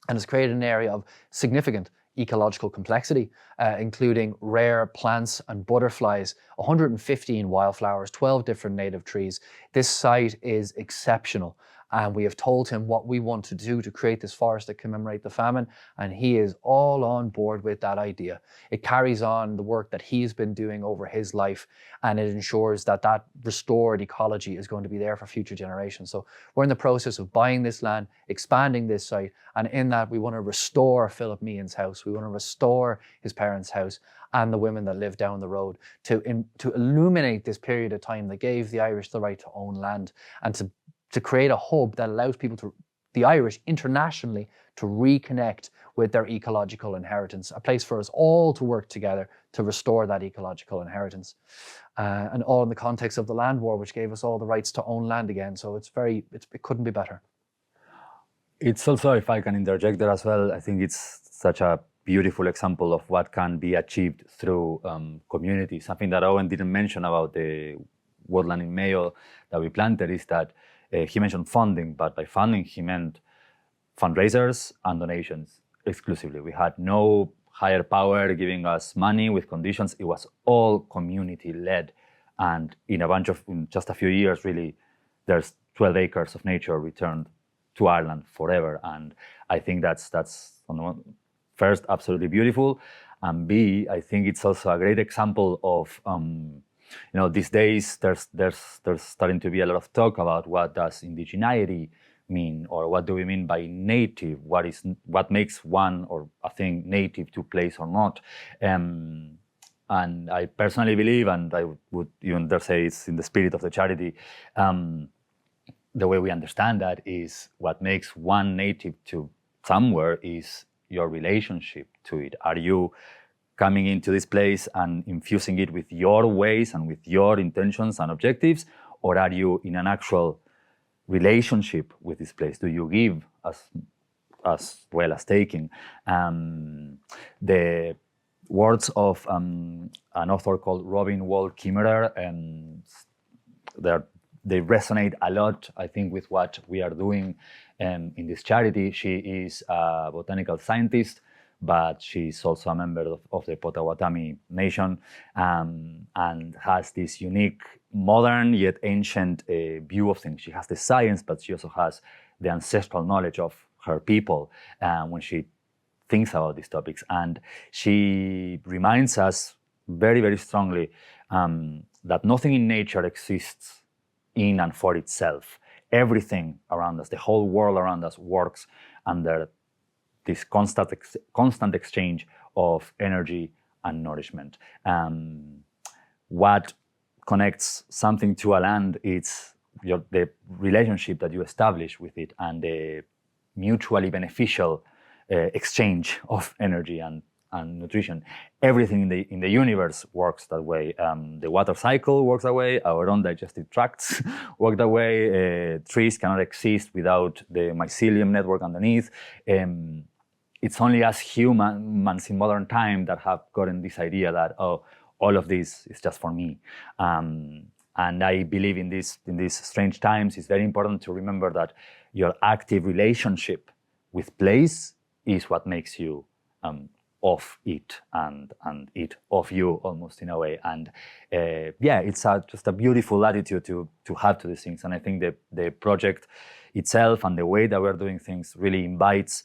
and has created an area of significant ecological complexity, including rare plants and butterflies, 115 wildflowers, 12 different native trees. This site is exceptional, and we have told him what we want to do to create this forest to commemorate the famine, and he is all on board with that idea. It carries on the work that he's been doing over his life, and it ensures that that restored ecology is going to be there for future generations. So we're in the process of buying this land, expanding this site, and in that we want to restore Philip Meehan's house. We want to restore his parents' house and the women that live down the road to illuminate this period of time that gave the Irish the right to own land, and to create a hub that allows people the Irish internationally, to reconnect with their ecological inheritance, a place for us all to work together to restore that ecological inheritance. And all in the context of the Land War, which gave us all the rights to own land again. So it couldn't be better. It's also, if I can interject there as well, I think it's such a beautiful example of what can be achieved through community. Something that Owen didn't mention about the woodland in Néill that we planted is that he mentioned funding, but by funding he meant fundraisers and donations exclusively. We had no higher power giving us money with conditions. It was all community led, and in just a few years, really, there's 12 acres of nature returned to Ireland forever. And I think that's on one, first, absolutely beautiful, and B, I think it's also a great example of these days there's starting to be a lot of talk about what does indigeneity mean, or what do we mean by native? What makes one or a thing native to a place or not? And I personally believe, and I would even dare say it's in the spirit of the charity, the way we understand that is what makes one native to somewhere is your relationship to it. Are you coming into this place and infusing it with your ways and with your intentions and objectives, or are you in an actual relationship with this place? Do you give as well as taking? The words of an author called Robin Wall Kimmerer, they're they resonate a lot, I think, with what we are doing in this charity. She is a botanical scientist, but she's also a member of the Potawatomi Nation, and has this unique, modern yet ancient view of things. She has the science, but she also has the ancestral knowledge of her people when she thinks about these topics. And she reminds us very, very strongly that nothing in nature exists in and for itself. Everything around us, the whole world around us, works under this constant exchange of energy and nourishment. What connects something to a land is the relationship that you establish with it, and the mutually beneficial exchange of energy and nutrition. Everything in the universe works that way. The water cycle works that way. Our own digestive tracts work that way. Trees cannot exist without the mycelium network underneath. It's only us humans in modern time that have gotten this idea that, oh, all of this is just for me. And I believe in these strange times, it's very important to remember that your active relationship with place is what makes you of it and it of you, almost, in a way. And it's just a beautiful attitude to have to these things. And I think the project itself and the way that we're doing things really invites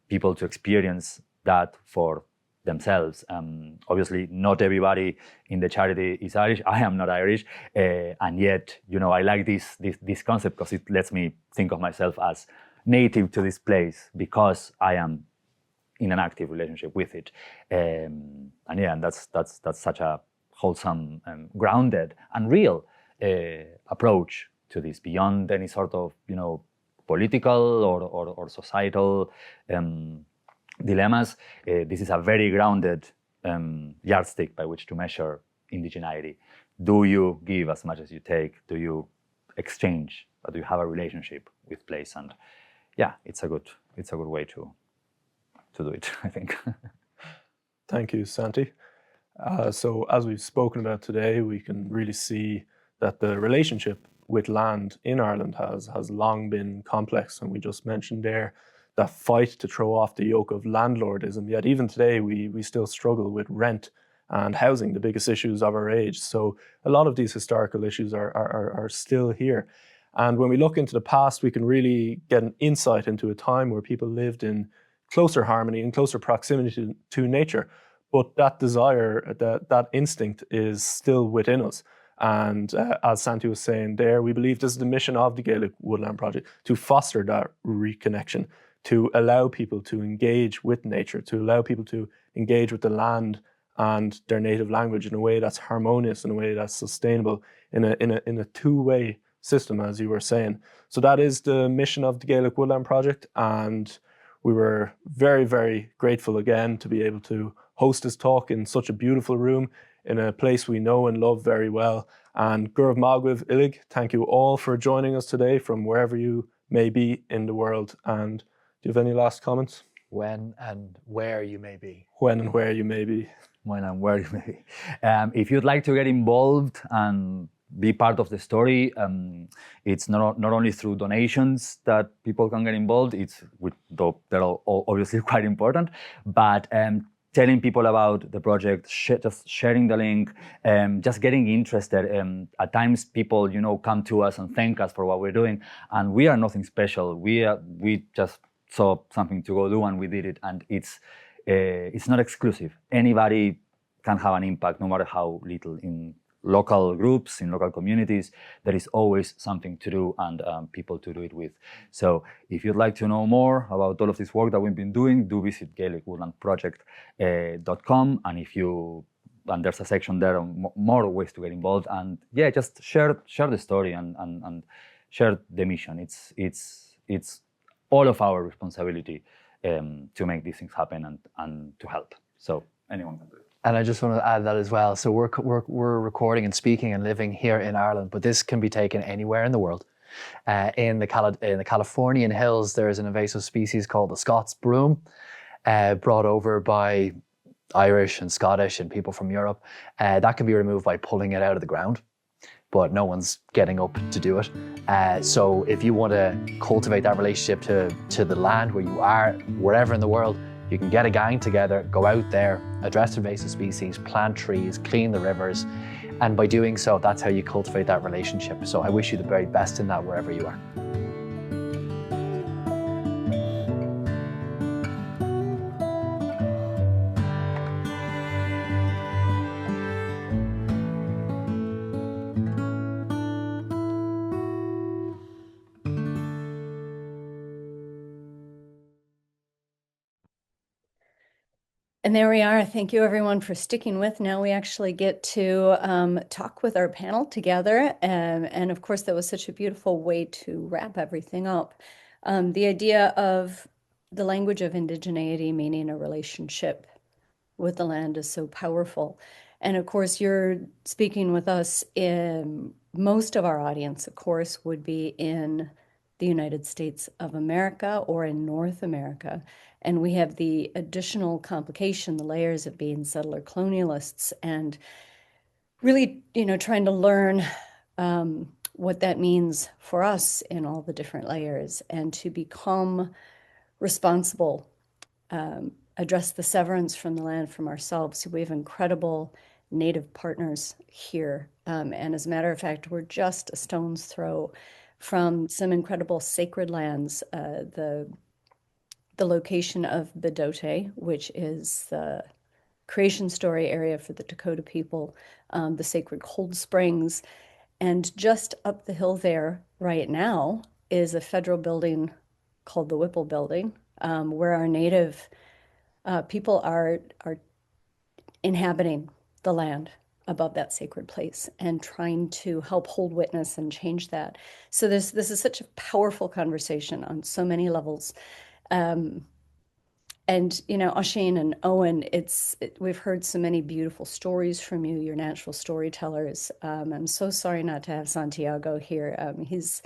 people to experience that for themselves. Obviously, not everybody in the charity is Irish. I am not Irish, and yet, I like this concept because it lets me think of myself as native to this place because I am in an active relationship with it. And that's such a wholesome, grounded, and real approach to this, beyond any sort of political or societal dilemmas. This is a very grounded yardstick by which to measure indigeneity. Do you give as much as you take? Do you exchange? Or do you have a relationship with place? And it's a good way to do it, I think. Thank you, Santi. So as we've spoken about today, we can really see that the relationship with land in Ireland has long been complex. And we just mentioned there that fight to throw off the yoke of landlordism. Yet even today, we still struggle with rent and housing, the biggest issues of our age. So a lot of these historical issues are still here. And when we look into the past, we can really get an insight into a time where people lived in closer harmony and closer proximity to nature. But that desire, that instinct is still within us. And as Santi was saying there, we believe this is the mission of the Gaelic Woodland Project, to foster that reconnection, to allow people to engage with nature, to allow people to engage with the land and their native language in a way that's harmonious, in a way that's sustainable, in a two-way system, as you were saying. So that is the mission of the Gaelic Woodland Project, and we were very, very grateful again to be able to host this talk in such a beautiful room, in a place we know and love very well. And Gurv Magwiv Illig, thank you all for joining us today from wherever you may be in the world. And do you have any last comments? When and where you may be. When and where you may be. When and where you may be. If you'd like to get involved and be part of the story, it's not only through donations that people can get involved. They're all obviously quite important, but telling people about the project, just sharing the link, just getting interested. At times, people come to us and thank us for what we're doing, and we are nothing special. We just saw something to go do, and we did it. And it's not exclusive. Anybody can have an impact, no matter how little. In local groups, in local communities, there is always something to do and people to do it with. So if you'd like to know more about all of this work that we've been doing, do visit GaelicWoodlandProject.com, and there's a section there on more ways to get involved. And just share the story and share the mission. It's all of our responsibility to make these things happen and to help. So anyone can do it. And I just want to add that as well. So we're recording and speaking and living here in Ireland, but this can be taken anywhere in the world. In the Californian hills, there is an invasive species called the Scots broom, brought over by Irish and Scottish and people from Europe. That can be removed by pulling it out of the ground. but no one's getting up to do it. So if you want to cultivate that relationship to the land where you are, wherever in the world, you can get a gang together, go out there, address invasive species, plant trees, clean the rivers, and by doing so, that's how you cultivate that relationship. So I wish you the very best in that wherever you are. And there we are. Thank you, everyone, for sticking with. Now we actually get to talk with our panel together. And of course, that was such a beautiful way to wrap everything up. The idea of the language of indigeneity, meaning a relationship with the land, is so powerful. And of course, you're speaking with us. Most of our audience, of course, would be in the United States of America or in North America. And we have the additional complication, the layers of being settler colonialists, and really, trying to learn what that means for us in all the different layers, and to become responsible, address the severance from the land from ourselves. So we have incredible Native partners here. And as a matter of fact, we're just a stone's throw from some incredible sacred lands, the location of Bedote, which is the creation story area for the Dakota people, the sacred cold springs. And just up the hill there right now is a federal building called the Whipple Building, where our Native people are inhabiting the land above that sacred place and trying to help hold witness and change that. So this is such a powerful conversation on so many levels. And Oisín and Eoghan, we've heard so many beautiful stories from you. You're natural storytellers. I'm so sorry not to have Santiago here. He's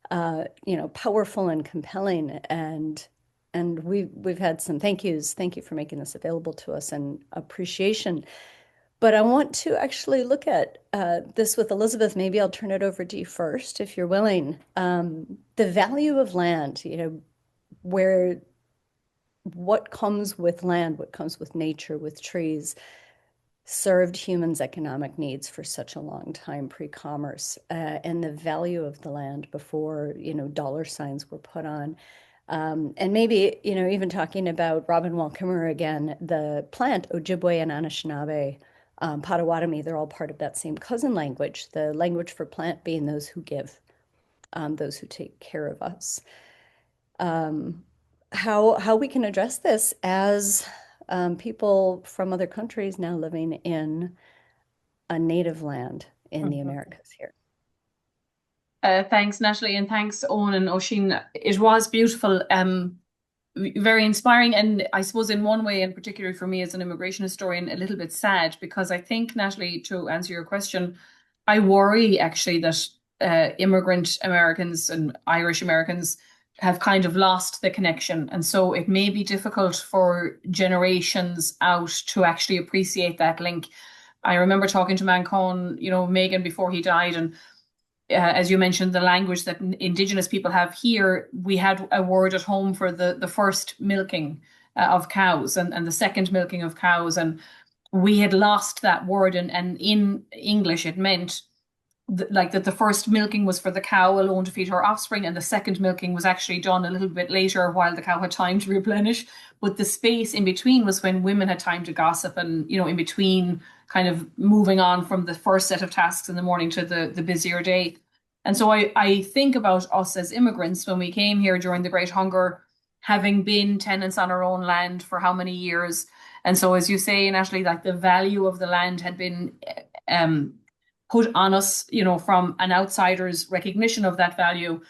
powerful and compelling, and we've had some thank yous. Thank you for making this available to us, and appreciation. But I want to actually look at this with Elizabeth. Maybe I'll turn it over to you first, if you're willing. The value of land, what comes with land, what comes with nature, with trees, served humans' economic needs for such a long time pre-commerce, and the value of the land before, dollar signs were put on. And maybe, even talking about Robin Wall Kimmerer again, the plant, Ojibwe and Anishinaabe, Potawatomi, they're all part of that same cousin language, the language for plant being those who give, those who take care of us. How we can address this as people from other countries now living in a native land in the Americas here. Thanks, Natalie, and thanks, Eoghan and Oisín. It was beautiful, very inspiring, and I suppose in one way, in particular for me as an immigration historian, a little bit sad, because I think, Natalie, to answer your question, I worry actually that immigrant Americans and Irish Americans have kind of lost the connection. And so it may be difficult for generations out to actually appreciate that link. I remember talking to Mancon, Megan, before he died, and as you mentioned, the language that Indigenous people have here, we had a word at home for the first milking of cows and the second milking of cows. And we had lost that word. And in English, it meant that the first milking was for the cow alone to feed her offspring, and the second milking was actually done a little bit later while the cow had time to replenish. But the space in between was when women had time to gossip, and in between kind of moving on from the first set of tasks in the morning to the busier day. And so I think about us as immigrants when we came here during the Great Hunger, having been tenants on our own land for how many years. And so, as you say, Natalie, like the value of the land had been put on us, from an outsider's recognition of that value.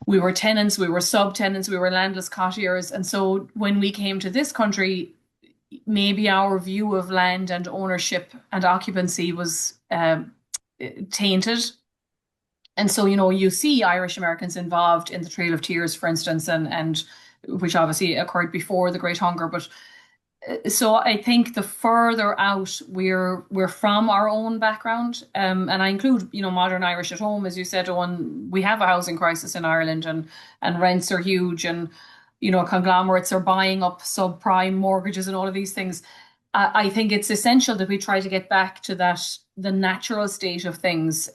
We were tenants, we were subtenants, we were landless cottagers. And so when we came to this country, maybe our view of land and ownership and occupancy was tainted. And so, you see Irish Americans involved in the Trail of Tears, for instance, and which obviously occurred before the Great Hunger. But So I think the further out we're from our own background, and I include, modern Irish at home, as you said, Owen, we have a housing crisis in Ireland, and rents are huge, and conglomerates are buying up subprime mortgages and all of these things. I think it's essential that we try to get back to the natural state of things.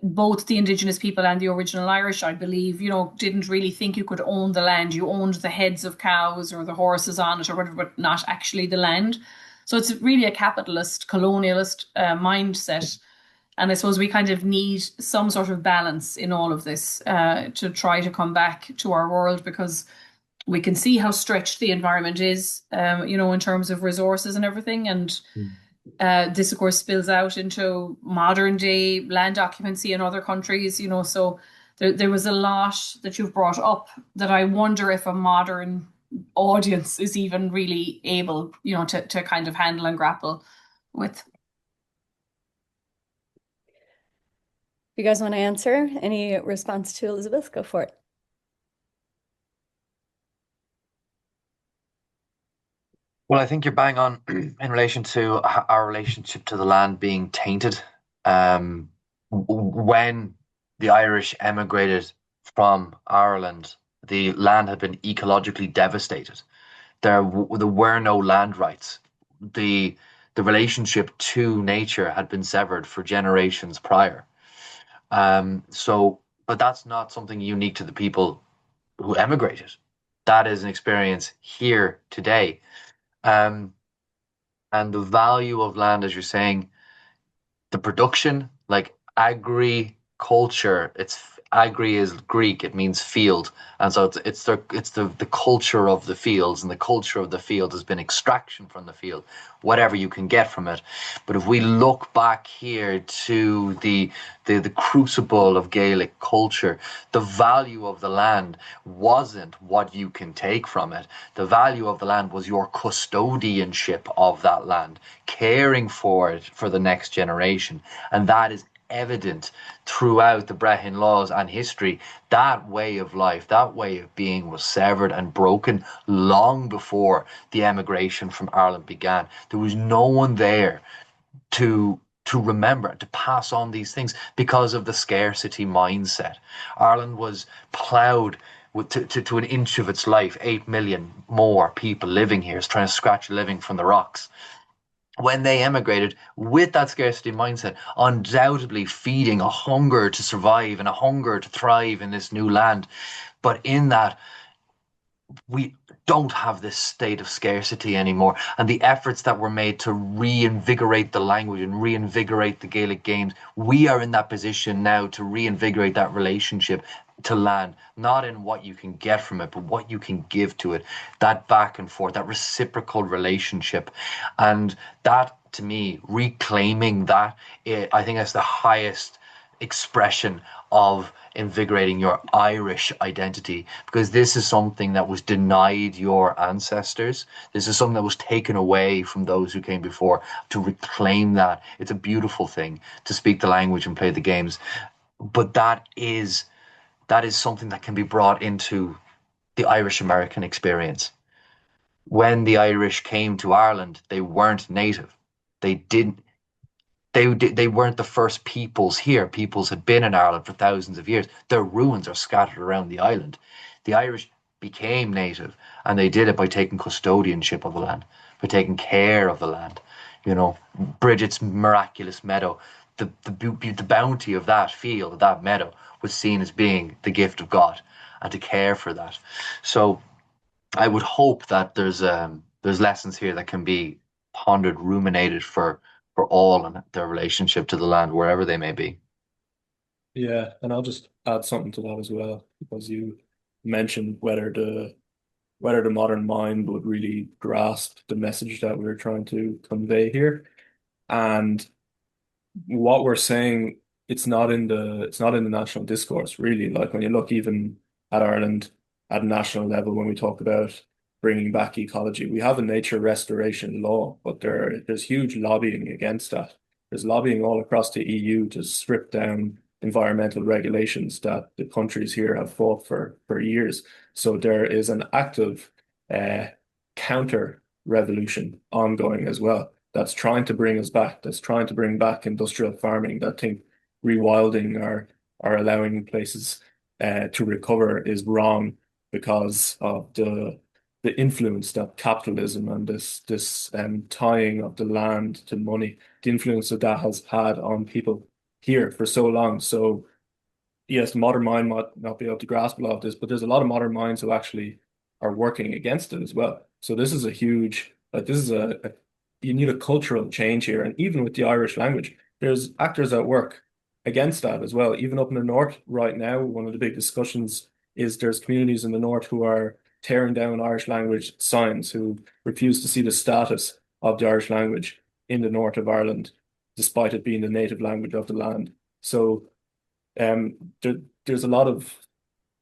Both the indigenous people and the original Irish, I believe, didn't really think you could own the land. You owned the heads of cows or the horses on it or whatever, but not actually the land. So it's really a capitalist, colonialist mindset. And I suppose we kind of need some sort of balance in all of this to try to come back to our world, because we can see how stretched the environment is, in terms of resources and everything. And this, of course, spills out into modern day land occupancy in other countries, so there was a lot that you've brought up that I wonder if a modern audience is even really able, to kind of handle and grapple with. You guys want to answer? Any response to Elizabeth? Go for it. Well, I think you're bang on in relation to our relationship to the land being tainted. When the Irish emigrated from Ireland, the land had been ecologically devastated. There were no land rights. The relationship to nature had been severed for generations prior. But that's not something unique to the people who emigrated. That is an experience here today. And the value of land, as you're saying, the production, like agriculture, agri is Greek, it means field, and so it's the culture of the fields, and the culture of the field has been extraction from the field, whatever you can get from it. But if we look back here to the crucible of Gaelic culture, the value of the land wasn't what you can take from it. The value of the land was your custodianship of that land, caring for it for the next generation, and that is evident throughout the Brehon laws and history. That way of life, that way of being was severed and broken long before the emigration from Ireland began. There was no one there to remember, to pass on these things because of the scarcity mindset. Ireland was ploughed to an inch of its life. 8 million more people living here is trying to scratch a living from the rocks. When they emigrated with that scarcity mindset, undoubtedly feeding a hunger to survive and a hunger to thrive in this new land. But in that, we don't have this state of scarcity anymore. And the efforts that were made to reinvigorate the language and reinvigorate the Gaelic games, we are in that position now to reinvigorate that relationship to land, not in what you can get from it, but what you can give to it. That back and forth, that reciprocal relationship. And that, to me, reclaiming that, I think that's the highest expression of invigorating your Irish identity, because this is something that was denied your ancestors. This is something that was taken away from those who came before. To reclaim that, it's a beautiful thing to speak the language and play the games. But that is something that can be brought into the Irish American experience. When the Irish came to Ireland, they weren't native. They didn't they weren't the first peoples here. Peoples had been in Ireland for thousands of years. Their ruins are scattered around the island. The Irish became native, and they did it by taking custodianship of the land, by taking care of the land. Bridget's miraculous meadow, the bounty of that field, that meadow, was seen as being the gift of God, and to care for that. So I would hope that there's lessons here that can be pondered, ruminated for all and their relationship to the land, wherever they may be. Yeah, and I'll just add something to that as well, because you mentioned whether the modern mind would really grasp the message that we're trying to convey here. And what we're saying, it's not in the national discourse, really. Like when you look even at Ireland at a national level, when we talk about bringing back ecology, we have a nature restoration law, but there's huge lobbying against that. There's lobbying all across the EU to strip down environmental regulations that the countries here have fought for years. So there is an active uh, counter revolution ongoing as well. That's trying to bring us back. That's trying to bring back industrial farming. That think rewilding or allowing places to recover is wrong because of the influence that capitalism and this tying of the land to money, the influence that that has had on people here for so long. So yes, the modern mind might not be able to grasp a lot of this, but there's a lot of modern minds who actually are working against it as well. So this is a huge, like this is you need a cultural change here. And even with the Irish language, there's actors at work against that as well. Even up in the north right now, one of the big discussions is there's communities in the north who are tearing down Irish language signs, who refuse to see the status of the Irish language in the north of Ireland, despite it being the native language of the land. So there's a lot of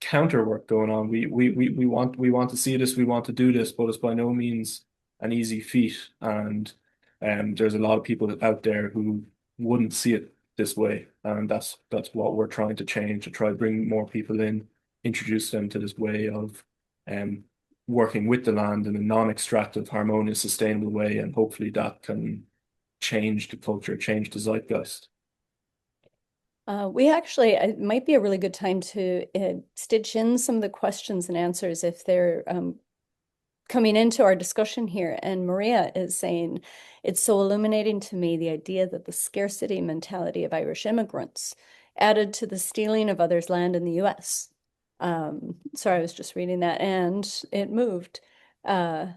counter work going on. We want to see this, we want to do this, but it's by no means an easy feat. And there's a lot of people out there who wouldn't see it this way. And that's what we're trying to change, to try to bring more people in, introduce them to this way of working with the land in a non-extractive, harmonious, sustainable way. And hopefully that can change the culture, change the zeitgeist. We actually, it might be a really good time to stitch in some of the questions and answers if they're coming into our discussion here. And Maria is saying, it's so illuminating to me, the idea that the scarcity mentality of Irish immigrants added to the stealing of others' land in the US. Sorry, I was just reading that and it moved. And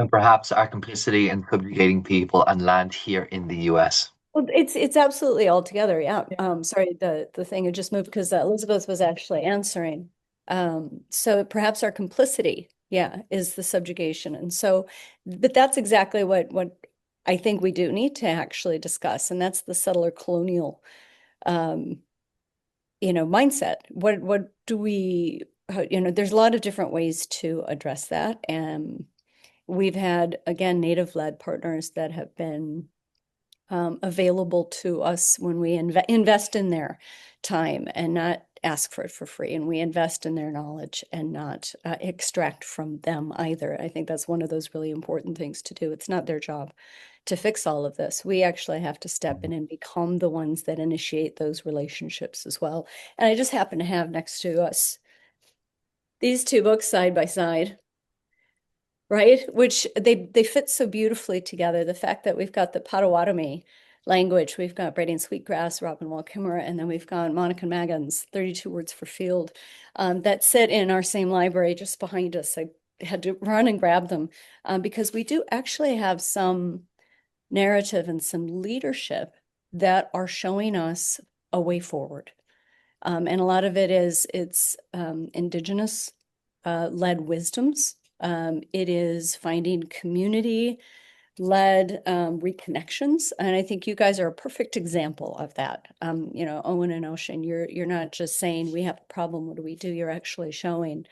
perhaps our complicity in subjugating people and land here in the US. Well, it's absolutely all together. Yeah. Sorry, the thing had just moved because Elizabeth was actually answering. So perhaps our complicity, yeah, is the subjugation. And so, but that's exactly what I think we do need to actually discuss, and that's the settler colonial, mindset. What do we, there's a lot of different ways to address that. And we've had, again, native-led partners that have been available to us when we invest in their time and not ask for it for free. And we invest in their knowledge and not extract from them either. I think that's one of those really important things to do. It's not their job to fix all of this. We actually have to step in and become the ones that initiate those relationships as well. And I just happen to have next to us these two books side by side, right? Which they fit so beautifully together. The fact that we've got the Potawatomi language, we've got Braiding Sweetgrass, Robin Wall Kimmerer, and then we've got Monica Magan's 32 Words for Field that sit in our same library just behind us. I had to run and grab them because we do actually have some narrative and some leadership that are showing us a way forward. And a lot of it it's indigenous led wisdoms. It is finding community-led reconnections, and I think you guys are a perfect example of that. Eoghan and Oisín, you're not just saying we have a problem, what do we do? You're actually showing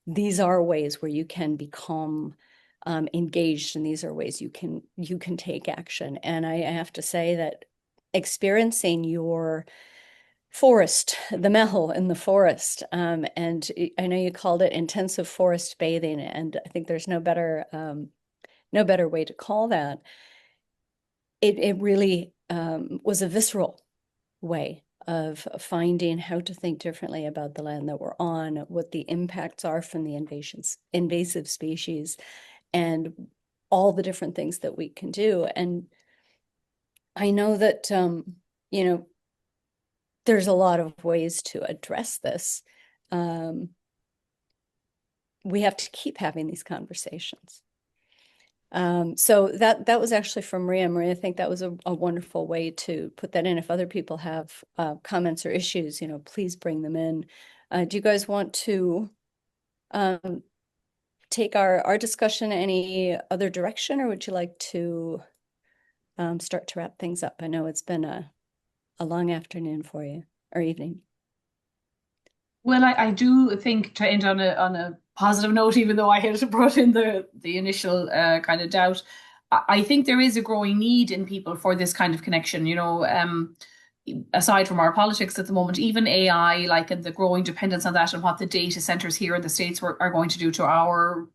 these are ways where you can become engaged, and these are ways you can take action. And I have to say that experiencing your forest, the Néill in the forest. And I know you called it intensive forest bathing, and I think there's no better way to call that. It really was a visceral way of finding how to think differently about the land that we're on, what the impacts are from the invasive species, and all the different things that we can do. And I know that, there's a lot of ways to address this. We have to keep having these conversations. So that was actually from Maria. Maria, I think that was a wonderful way to put that in. If other people have comments or issues, please bring them in. Do you guys want to take our discussion any other direction, or would you like to start to wrap things up? I know it's been a long afternoon for you, or evening. Well, I do think, to end on a positive note, even though I had brought in the initial kind of doubt, I think there is a growing need in people for this kind of connection. aside from our politics at the moment, even AI, like, and the growing dependence on that and what the data centers here in the States are going to do to our,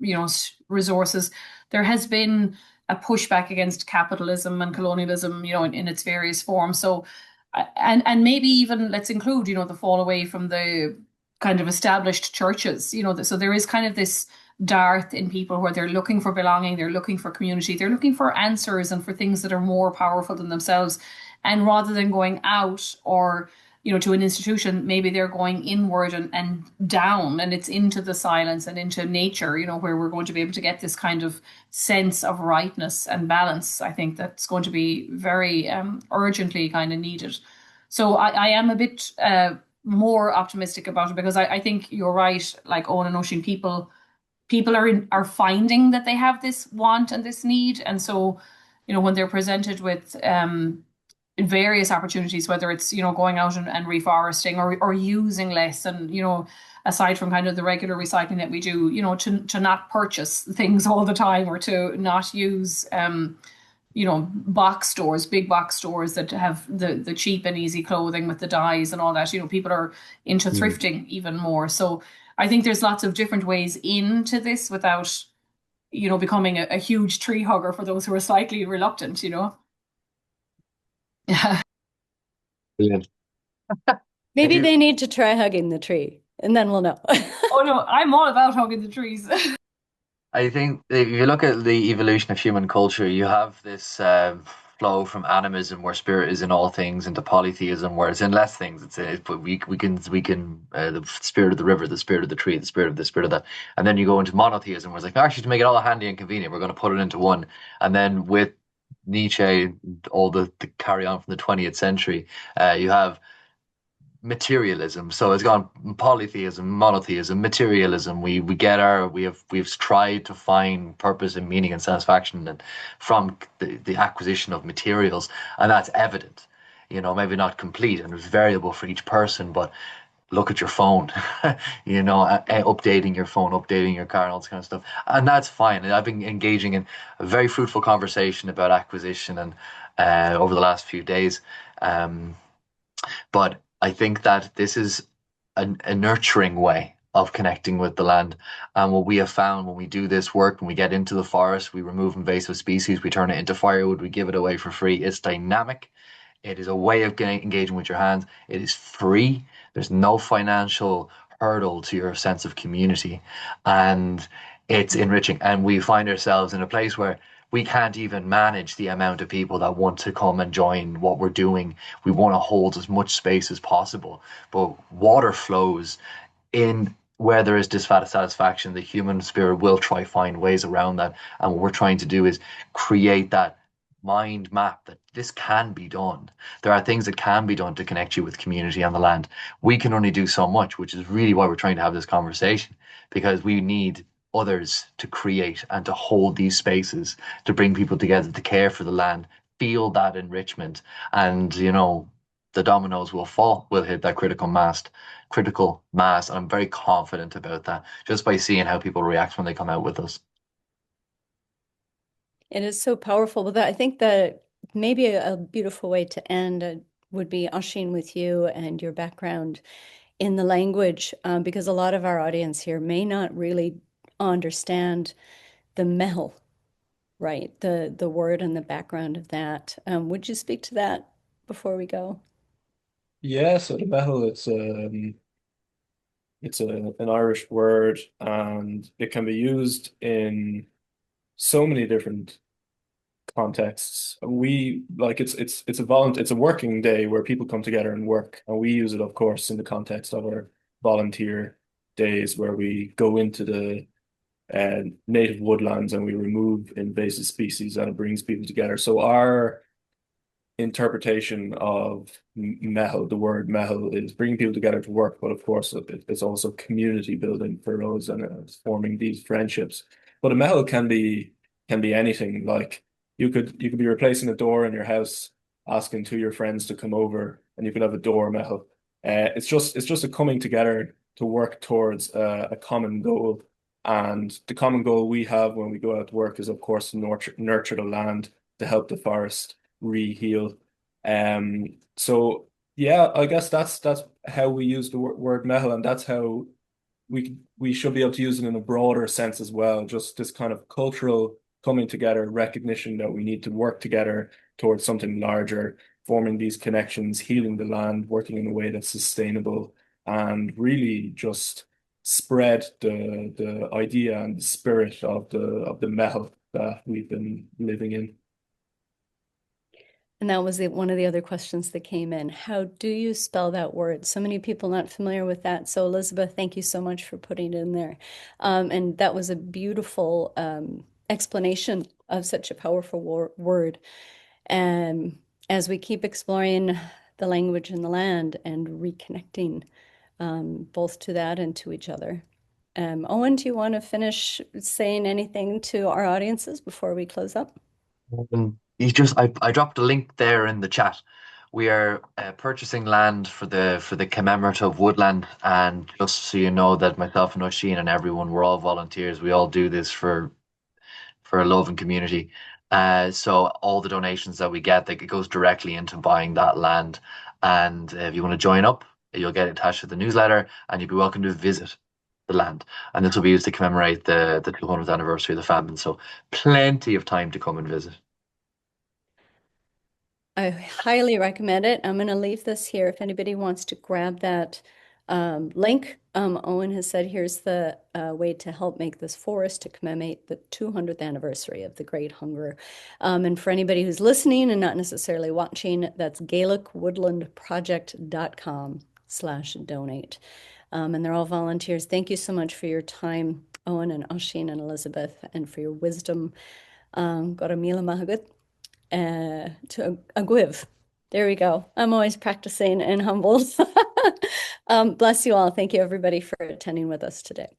resources, there has been a pushback against capitalism and colonialism, in its various forms. So, and maybe even let's include, the fall away from the kind of established churches, so there is kind of this dearth in people where they're looking for belonging, they're looking for community, they're looking for answers and for things that are more powerful than themselves. And rather than going out or, to an institution, maybe they're going inward and down, and it's into the silence and into nature, where we're going to be able to get this kind of sense of rightness and balance. I think that's going to be very urgently kind of needed. So I am a bit more optimistic about it, because I think you're right, like Owen and Oisín, people are finding that they have this want and this need. And so, when they're presented with various opportunities, whether it's, going out and reforesting or using less, and, aside from kind of the regular recycling that we do, to not purchase things all the time, or to not use box stores, big box stores that have the cheap and easy clothing with the dyes and all that. People are into thrifting even more. So I think there's lots of different ways into this without, becoming a huge tree hugger for those who are slightly reluctant, Brilliant. Maybe they need to try hugging the tree, and then we'll know. Oh no, I'm all about hugging the trees. I think if you look at the evolution of human culture, you have this flow from animism, where spirit is in all things, into polytheism, where it's in less things. But we can the spirit of the river, the spirit of the tree, the spirit of that, and then you go into monotheism, where it's like, actually, to make it all handy and convenient, we're going to put it into one. And then with Nietzsche, all the carry on from the 20th century, you have materialism. So it's gone polytheism, monotheism, materialism. We've tried to find purpose and meaning and satisfaction and from the acquisition of materials, and that's evident. Maybe not complete, and it's variable for each person, but look at your phone, updating your phone, updating your car, and all this kind of stuff. And that's fine. And I've been engaging in a very fruitful conversation about acquisition and over the last few days. But I think that this is a nurturing way of connecting with the land. And what we have found when we do this work, when we get into the forest, we remove invasive species, we turn it into firewood, we give it away for free. It's dynamic. It is a way of engaging with your hands. It is free. There's no financial hurdle to your sense of community. And it's enriching. And we find ourselves in a place where we can't even manage the amount of people that want to come and join what we're doing. We want to hold as much space as possible. But water flows in where there is dissatisfaction. The human spirit will try find ways around that. And what we're trying to do is create that mind map that this can be done. There are things that can be done to connect you with community on the land. We can only do so much, which is really why we're trying to have this conversation, because we need others to create and to hold these spaces, to bring people together, to care for the land, feel that enrichment, and the dominoes will fall, will hit that critical mass. And I'm very confident about that just by seeing how people react when they come out with us. It is so powerful. But I think that maybe a beautiful way to end would be, Oisín, with you and your background in the language, because a lot of our audience here may not really understand the mehel, right? The word and the background of that. Would you speak to that before we go? Yeah, so the mehel, it's an Irish word, and it can be used in so many different contexts. We like it's a working day where people come together and work, and we use it, of course, in the context of our volunteer days, where we go into the native woodlands and we remove invasive species, and it brings people together. So our interpretation of mehel, the word mehel, is bringing people together to work, but of course it's also community building for us, and forming these friendships. But a mehel can be anything. Like you could be replacing a door in your house, asking two of your friends to come over, and you could have a door mehel. It's just a coming together to work towards a common goal. And the common goal we have when we go out to work is, of course, to nurture the land, to help the forest re-heal. So Yeah, I guess that's how we use the word metal, and that's how we should be able to use it in a broader sense as well. Just this kind of cultural coming together, recognition that we need to work together towards something larger, forming these connections, healing the land, working in a way that's sustainable, and really just spread the idea and the spirit of the metal that we've been living in. And that was one of the other questions that came in. How do you spell that word? So many people not familiar with that. So Elizabeth, thank you so much for putting it in there. And that was a beautiful explanation of such a powerful word. And as we keep exploring the language and the land and reconnecting both to that and to each other. Owen, do you want to finish saying anything to our audiences before we close up? I dropped a link there in the chat. We are purchasing land for the commemorative woodland, and just so you know that myself and Oisín and everyone, we're all volunteers. We all do this for a love and community. So all the donations that we get, it goes directly into buying that land. And if you want to join up, you'll get attached to the newsletter, and you'll be welcome to visit the land. And this will be used to commemorate the 200th anniversary of the famine. So plenty of time to come and visit. I highly recommend it. I'm going to leave this here if anybody wants to grab that link. Owen has said here's the way to help make this forest to commemorate the 200th anniversary of the Great Hunger. And for anybody who's listening and not necessarily watching, that's GaelicWoodlandProject.com/donate. And they're all volunteers. Thank you so much for your time, Owen and Oisín and Elizabeth, and for your wisdom. Goramila Mahagut to a guiv. There we go. I'm always practicing and humbled. Bless you all. Thank you, everybody, for attending with us today.